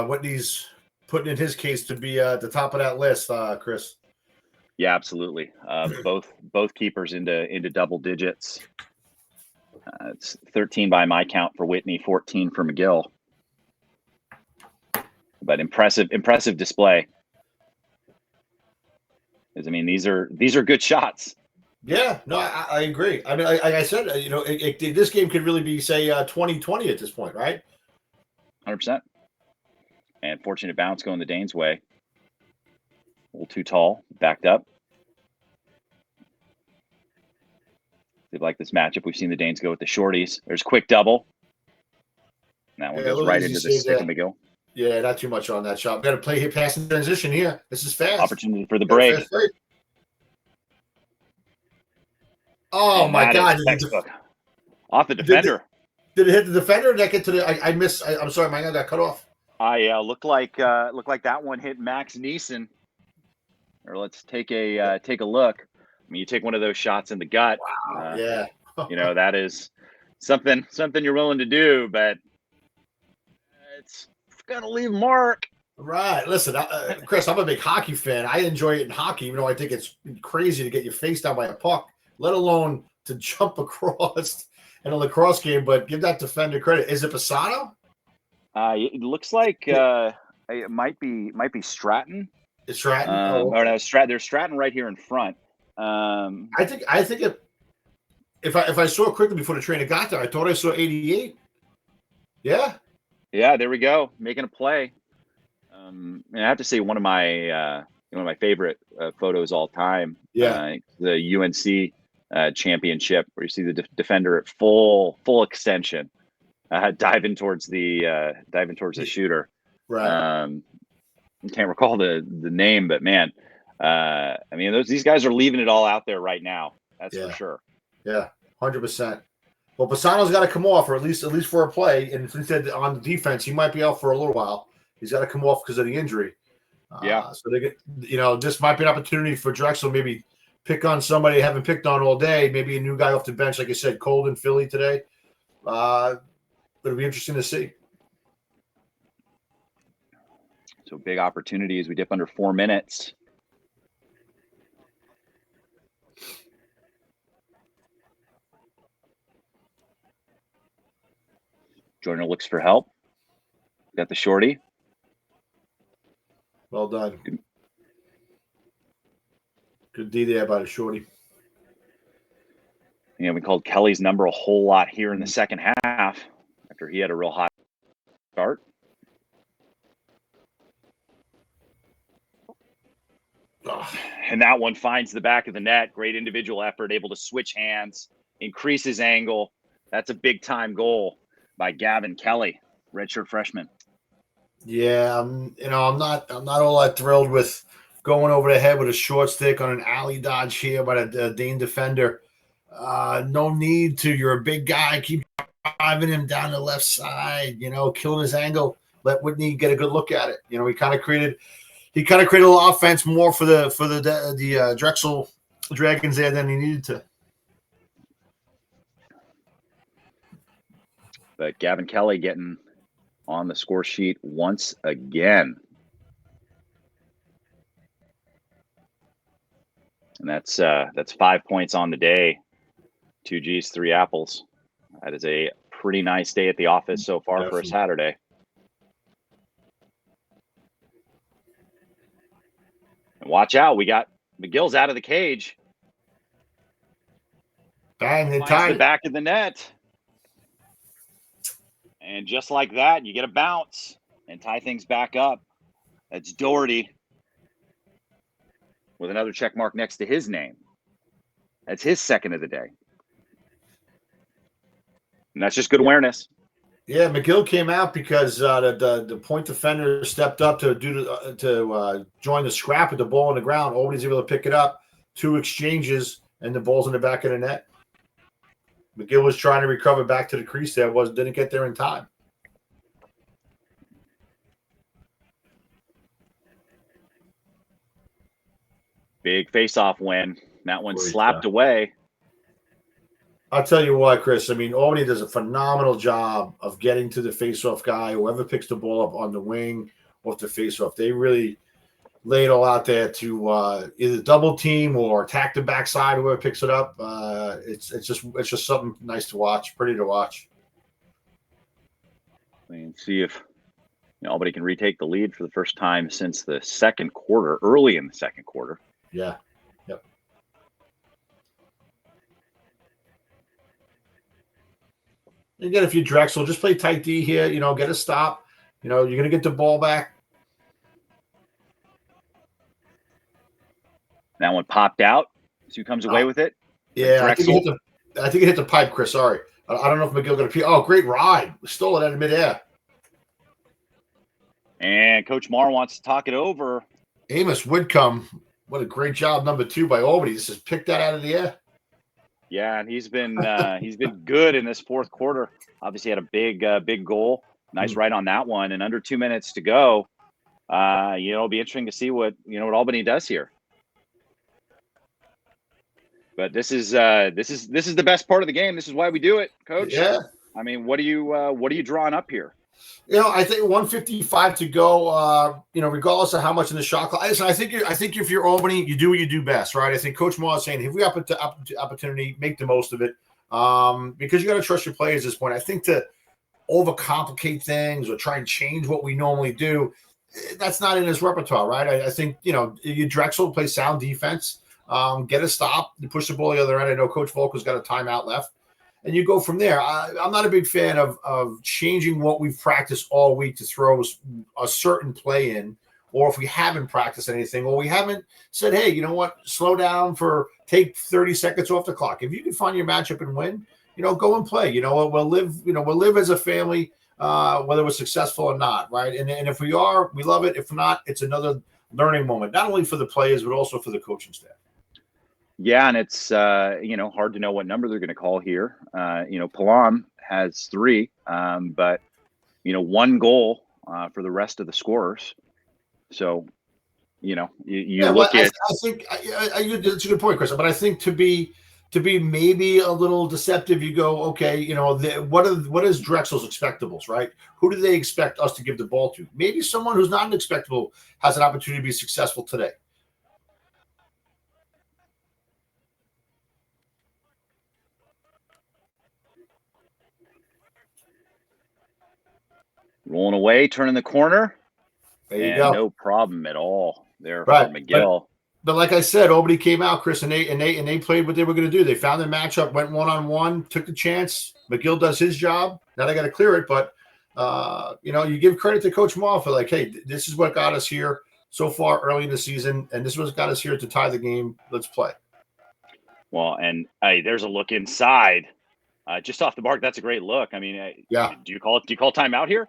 Whitney's putting in his case to be at the top of that list, Chris. Yeah, absolutely. Both keepers into double digits. It's 13 by my count for Whitney, 14 for McGill. But impressive display. Because these are good shots. Yeah, no, I agree. I mean, like I said, this game could really be, say, 20-20 at this point, right? 100%. And fortunate bounce going the Danes' way. A little too tall, backed up. They like this matchup. We've seen the Danes go with the shorties. There's a quick double. And that one goes right into the stick of McGill. Yeah, not too much on that shot. We got to play hit pass in transition here. This is fast. Opportunity for the break. Oh, and my God. Off the defender. Did it hit the defender? Or did I get to the I missed. I'm sorry, my guy got cut off. Looked like that one hit Max Neeson. Or let's take a look. I mean, you take one of those shots in the gut. Wow. Yeah. That is something you're willing to do, but it's got to leave a mark. Right. Listen, Chris, I'm a big hockey fan. I enjoy it in hockey, even though I think it's crazy to get your face down by a puck, let alone to jump across in a lacrosse game. But give that defender credit. Is it Pisano? It looks like it might be Stratton. It's Stratton. Or no, Stratton. There's Stratton right here in front. I think if I saw it quickly before the trainer got there, I thought I saw 88. Yeah. Yeah, there we go, making a play. And I have to say, one of my favorite photos all time. Yeah. The UNC championship, where you see the defender at full extension, diving towards the shooter. Right. I can't recall the name, but man, these guys are leaving it all out there right now. That's for sure. Yeah, 100%. Well, Pisano's got to come off, or at least for a play. And since said on the defense, he might be out for a little while. He's got to come off because of the injury. So they get, this might be an opportunity for Drexel, maybe pick on somebody they haven't picked on all day. Maybe a new guy off the bench, like I said, cold in Philly today. It'll be interesting to see. So big opportunity as we dip under 4 minutes. Joyner looks for help. Got the shorty. Well done. Good D there by the shorty. We called Kelly's number a whole lot here in the second half after he had a real hot start. And that one finds the back of the net. Great individual effort, able to switch hands, increase his angle. That's a big-time goal by Gavin Kelly, redshirt freshman. Yeah, I'm not all that thrilled with going over the head with a short stick on an alley dodge here by the Dane defender. No need to. You're a big guy. Keep driving him down the left side. Killing his angle. Let Whitney get a good look at it. He kind of created a little offense more for the Drexel Dragons there than he needed to. But Gavin Kelly getting on the score sheet once again. And that's 5 points on the day. 2 G's, 3 apples. That is a pretty nice day at the office so far. Definitely. For a Saturday. And watch out, we got McGill's out of the cage. Bang, they tied the back of the net. And just like that, you get a bounce and tie things back up. That's Doherty with another check mark next to his name. That's his second of the day. And that's just good awareness. Yeah, McGill came out because the point defender stepped up to join the scrap with the ball on the ground. Albany's able to pick it up. 2 exchanges, and the ball's in the back of the net. McGill was trying to recover back to the crease there. Didn't get there in time. Big face-off win. That one slapped away. I'll tell you what, Chris. Albany does a phenomenal job of getting to the face-off guy, whoever picks the ball up on the wing off the face-off. They really lay it all out there to either double team or attack the backside, whoever picks it up. It's just something nice to watch, pretty to watch. And see if Albany can retake the lead for the first time since the second quarter, early in the second quarter. Yeah. Yep. Again, if you Drexel, just play tight D here. Get a stop. You're going to get the ball back. That one popped out. So who comes away with it? Yeah, I think it hit the pipe, Chris. Sorry. I don't know if McGill got a Oh, great ride. Stole it out of midair. And Coach Marr wants to talk it over. Amos Woodcomb. What a great job, number 2 by Albany. This has picked that out of the air. Yeah, and he's been good in this fourth quarter. Obviously had a big goal. Nice right on that one. And under 2 minutes to go. It'll be interesting to see what Albany does here. But this is the best part of the game. This is why we do it, Coach. Yeah. What are you drawing up here? I think 155 to go. Regardless of how much in the shot clock. I think if you're Albany, you do what you do best, right? I think Coach Moore is saying if we have an opportunity, make the most of it, because you got to trust your players at this point. I think to overcomplicate things or try and change what we normally do, that's not in his repertoire, right? I think you Drexel play sound defense, get a stop, you push the ball the other end. I know Coach Volker's got a timeout left. And you go from there. I'm not a big fan of changing what we've practiced all week to throw a certain play in, or if we haven't practiced anything, or we haven't said, hey, you know what, slow down take 30 seconds off the clock. If you can find your matchup and win, go and play. We'll live as a family, whether we're successful or not, right? And if we are, we love it. If not, it's another learning moment, not only for the players, but also for the coaching staff. Yeah, and it's hard to know what number they're going to call here. Palam has 3, but 1 goal for the rest of the scorers. So, you look at. I think it's a good point, Chris. But I think to be to be maybe a little deceptive, you go, okay, you know, what is Drexel's expectables, right? Who do they expect us to give the ball to? Maybe someone who's not an expectable has an opportunity to be successful today. Rolling away, turning the corner. There you and go. No problem at all there Right. for McGill. But like I said, Albany came out, Chris, and they played what they were going to do. They found their matchup, went one-on-one, took the chance. McGill does his job. Now they got to clear it, but you know, you give credit to Coach Maul for like, hey, this is what got us here so far early in the season, and this is what got us here to tie the game. Let's play. Well, and there's a look inside, just off the mark. That's a great look. I mean, yeah. Do you call timeout here?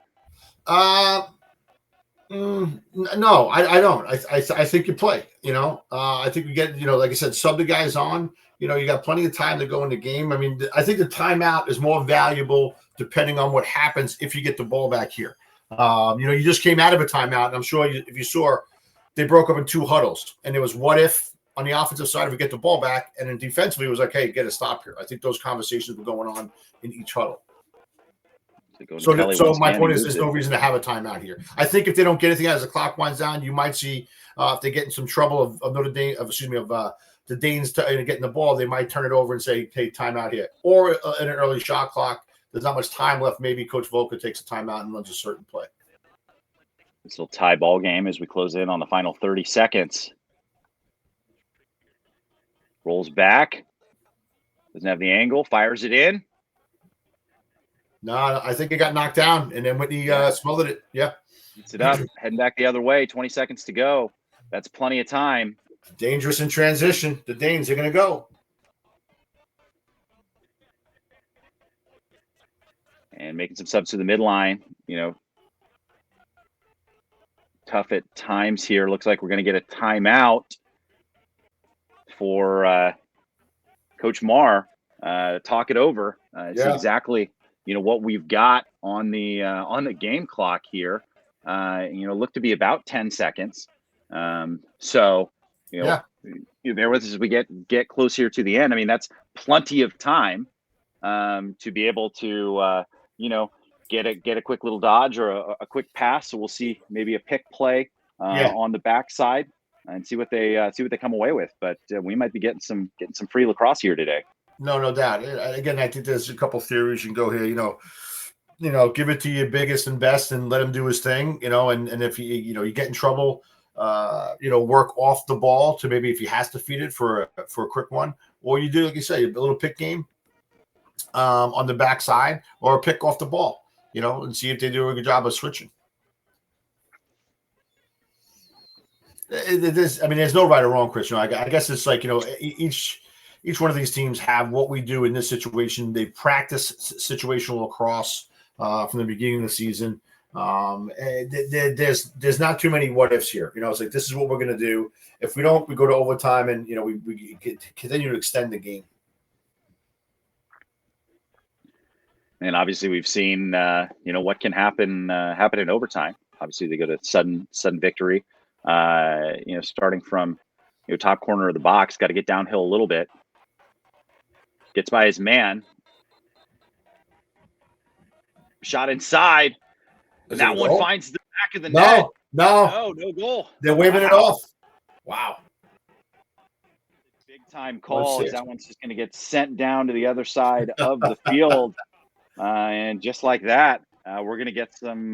No, I don't. I think you play. You know, I think we get, you know, like I said, sub the guys on. You know, you got plenty of time to go in the game. I mean, I think the timeout is more valuable depending on what happens if you get the ball back here. You know, you just came out of a timeout, and I'm sure if you saw, they broke up in 2 huddles, and it was what if on the offensive side if we get the ball back, and then defensively it was like, hey, get a stop here. I think those conversations were going on in each huddle. So my point is, there's no reason to have a timeout here. I think if they don't get anything out as the clock winds down, you might see if they get in some trouble of Notre Dame, the Danes getting the ball, they might turn it over and say, hey, timeout here. Or in an early shot clock, there's not much time left. Maybe Coach Volker takes a timeout and runs a certain play. This little tie ball game as we close in on the final 30 seconds. Rolls back. Doesn't have the angle. Fires it in. No, I think it got knocked down, and then Whitney smothered it. Yeah. Eats it up. Heading back the other way. 20 seconds to go. That's plenty of time. Dangerous in transition. The Danes are going to go. And making some subs to the midline. You know, tough at times here. Looks like we're going to get a timeout for Coach Marr. Talk it over. See exactly, you know, what we've got on the game clock here. You know, look to be about 10 seconds. So, you know, you bear with us as we get close here to the end. I mean, that's plenty of time to be able to, you know, get a quick little dodge or a quick pass. So we'll see maybe a pick play on the backside and see what they come away with. But we might be getting some free lacrosse here today. No doubt. Again, I think there's a couple theories you can go here. You know, give it to your biggest and best and let him do his thing. You know, and if you get in trouble, you know, work off the ball to maybe if he has to feed it for a quick one, or you do like you say, a little pick game on the backside or a pick off the ball. You know, and see if they do a good job of switching. There's no right or wrong, Chris. You know, I guess it's like, you know, each one of these teams have what we do in this situation. They practice situational lacrosse from the beginning of the season. There's not too many what ifs here. You know, it's like, this is what we're going to do. If we don't, we go to overtime, and you know, we continue to extend the game. And obviously, we've seen you know, what can happen in overtime. Obviously, they go to sudden victory. You know, starting from top corner of the box, got to get downhill a little bit. Gets by his man. Shot inside. That one finds the back of the net. No goal. They're waving it off. Wow. Big time call. That one's just going to get sent down to the other side of the field. And just like that, we're going to get some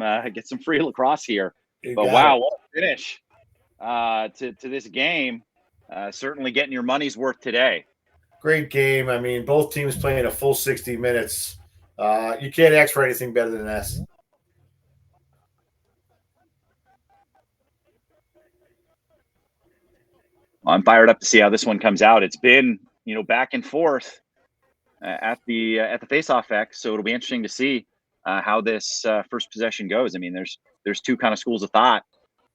free lacrosse here. But wow, what a finish to this game. Certainly getting your money's worth today. Great game. I mean, both teams playing a full 60 minutes. You can't ask for anything better than this. I'm fired up to see how this one comes out. It's been, you know, back and forth at the faceoff X, so it'll be interesting to see how this first possession goes. I mean, there's two kind of schools of thought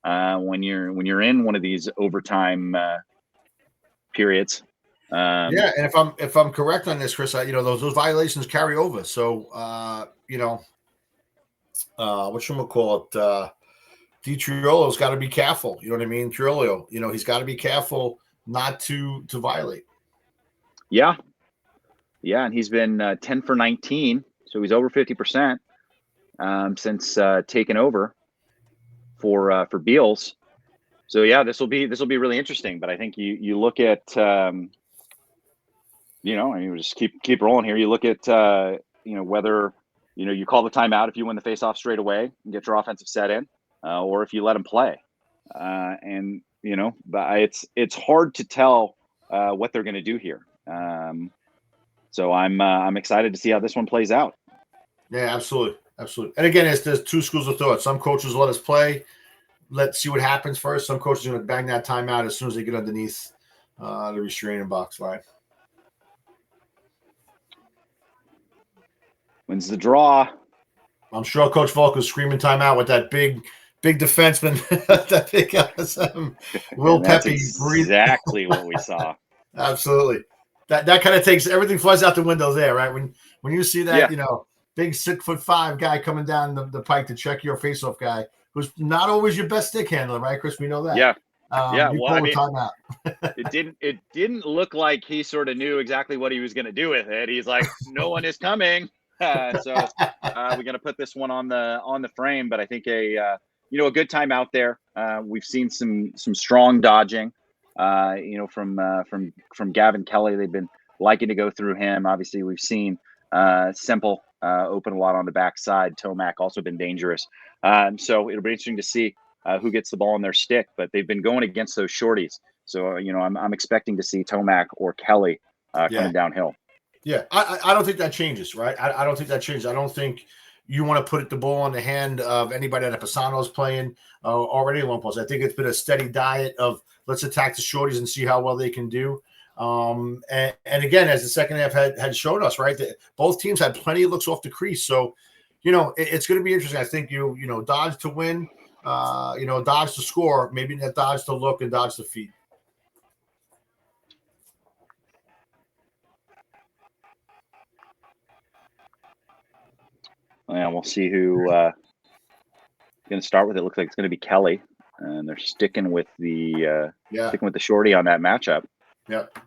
when you're in one of these overtime periods. And if I'm correct on this, Chris, you know, those violations carry over. So you know, whatchamacallit, Triolo's got to be careful. You know what I mean? Triolo, you know, he's got to be careful not to violate. Yeah. Yeah, and he's been 10 for 19, so he's over 50% since taking over for Beals. So yeah, this will be really interesting. But I think you look at I mean, we just keep rolling here. You look at whether you call the timeout if you win the faceoff straight away and get your offensive set in, or if you let him play. And but it's hard to tell what they're going to do here. So I'm excited to see how this one plays out. Yeah, absolutely. And again, there's two schools of thought. Some coaches let us play. Let's see what happens first. Some coaches are going to bang that timeout as soon as they get underneath the restraining box line. Wins the draw. I'm sure Coach Volk was screaming timeout with that big defenseman, that big Will Pepe. Exactly what we saw. Absolutely. That kind of takes everything, flies out the window there, right? When you see that, big 6'5" guy coming down the pike to check your faceoff guy, who's not always your best stick handler, right, Chris? We know that. Yeah. You call a timeout. It didn't look like he sort of knew exactly what he was going to do with it. He's like, no one is coming. So we're going to put this one on the frame, but I think a good timeout there. We've seen some strong dodging, from Gavin Kelly. They've been liking to go through him. Obviously, we've seen Simple open a lot on the backside. Tomac also been dangerous. So it'll be interesting to see who gets the ball in their stick, but they've been going against those shorties. So I'm expecting to see Tomac or Kelly coming downhill. Yeah, I don't think that changes, right? I don't think that changes. I don't think you want to put the ball in the hand of anybody that Pisano's playing already long balls. I think it's been a steady diet of let's attack the shorties and see how well they can do. And again, as the second half had showed us, right, that both teams had plenty of looks off the crease. So, it's going to be interesting. I think dodge to win, dodge to score, maybe not dodge to look and dodge to feed. Yeah, we'll see who going to start with. It looks like it's going to be Kelly, and they're sticking with the shorty on that matchup. Yep.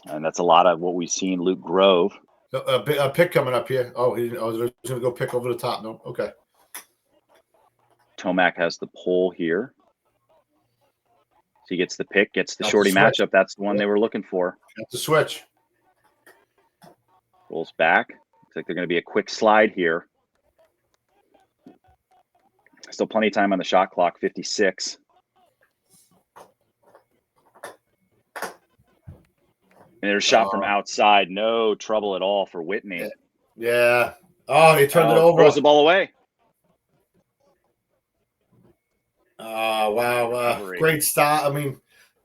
And that's a lot of what we've seen. Luke Grove, a pick coming up here. Oh, he's going to go pick over the top. No, okay. Tomac has the pull here. So he gets the pick, gets the shorty matchup. That's the one they were looking for. That's the switch. Rolls back. Looks like they're going to be a quick slide here. Still plenty of time on the shot clock, 56. And there's a shot from outside. No trouble at all for Whitney. Yeah. Oh, he turned it over. Throws the ball away. Wow. Great stop. I mean,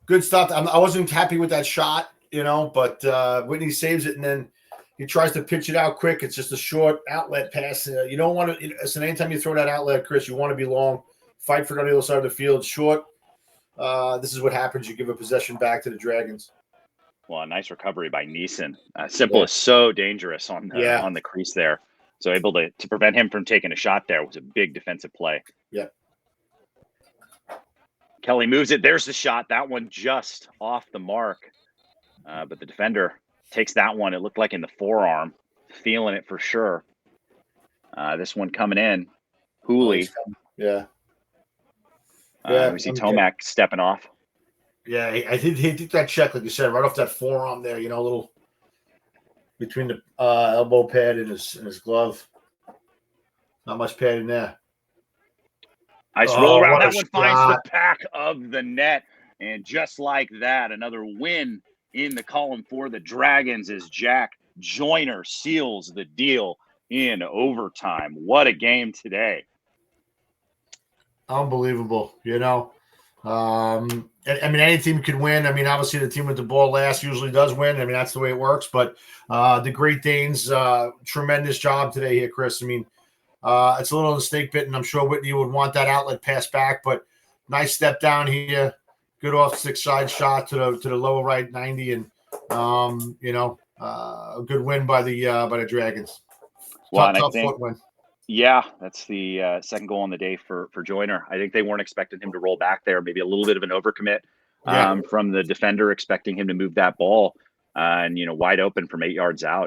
good stop. I wasn't happy with that shot, but Whitney saves it, and then he tries to pitch it out quick. It's just a short outlet pass. You don't want to – listen, anytime you throw that outlet, Chris, you want to be long. Fight for it on the other side of the field. Short. This is what happens. You give a possession back to the Dragons. Well, a nice recovery by Neeson. Simple is so dangerous on the crease there. So able to prevent him from taking a shot there was a big defensive play. Yeah. Kelly moves it. There's the shot. That one just off the mark. But the defender takes that one. It looked like in the forearm. Feeling it for sure. This one coming in. Hooley. Yeah. We see Tomac stepping off. Yeah, he did that check, like you said, right off that forearm there, a little between the elbow pad and his glove. Not much padding there. Nice roll around. That one finds the back of the net. And just like that, another win in the column for the Dragons as Jack Joyner seals the deal in overtime. What a game today. Unbelievable, I mean, any team could win. I mean, obviously the team with the ball last usually does win. I mean, that's the way it works. But the Great Danes, tremendous job today here, Chris. I mean, it's a little in the snake bit, and I'm sure Whitney would want that outlet pass back. But nice step down here. Good off stick side shot to the lower right 90, and a good win by the Dragons. Tough foot win. Yeah, that's the second goal on the day for Joyner. I think they weren't expecting him to roll back there. Maybe a little bit of an overcommit from the defender, expecting him to move that ball. and wide open from 8 yards out.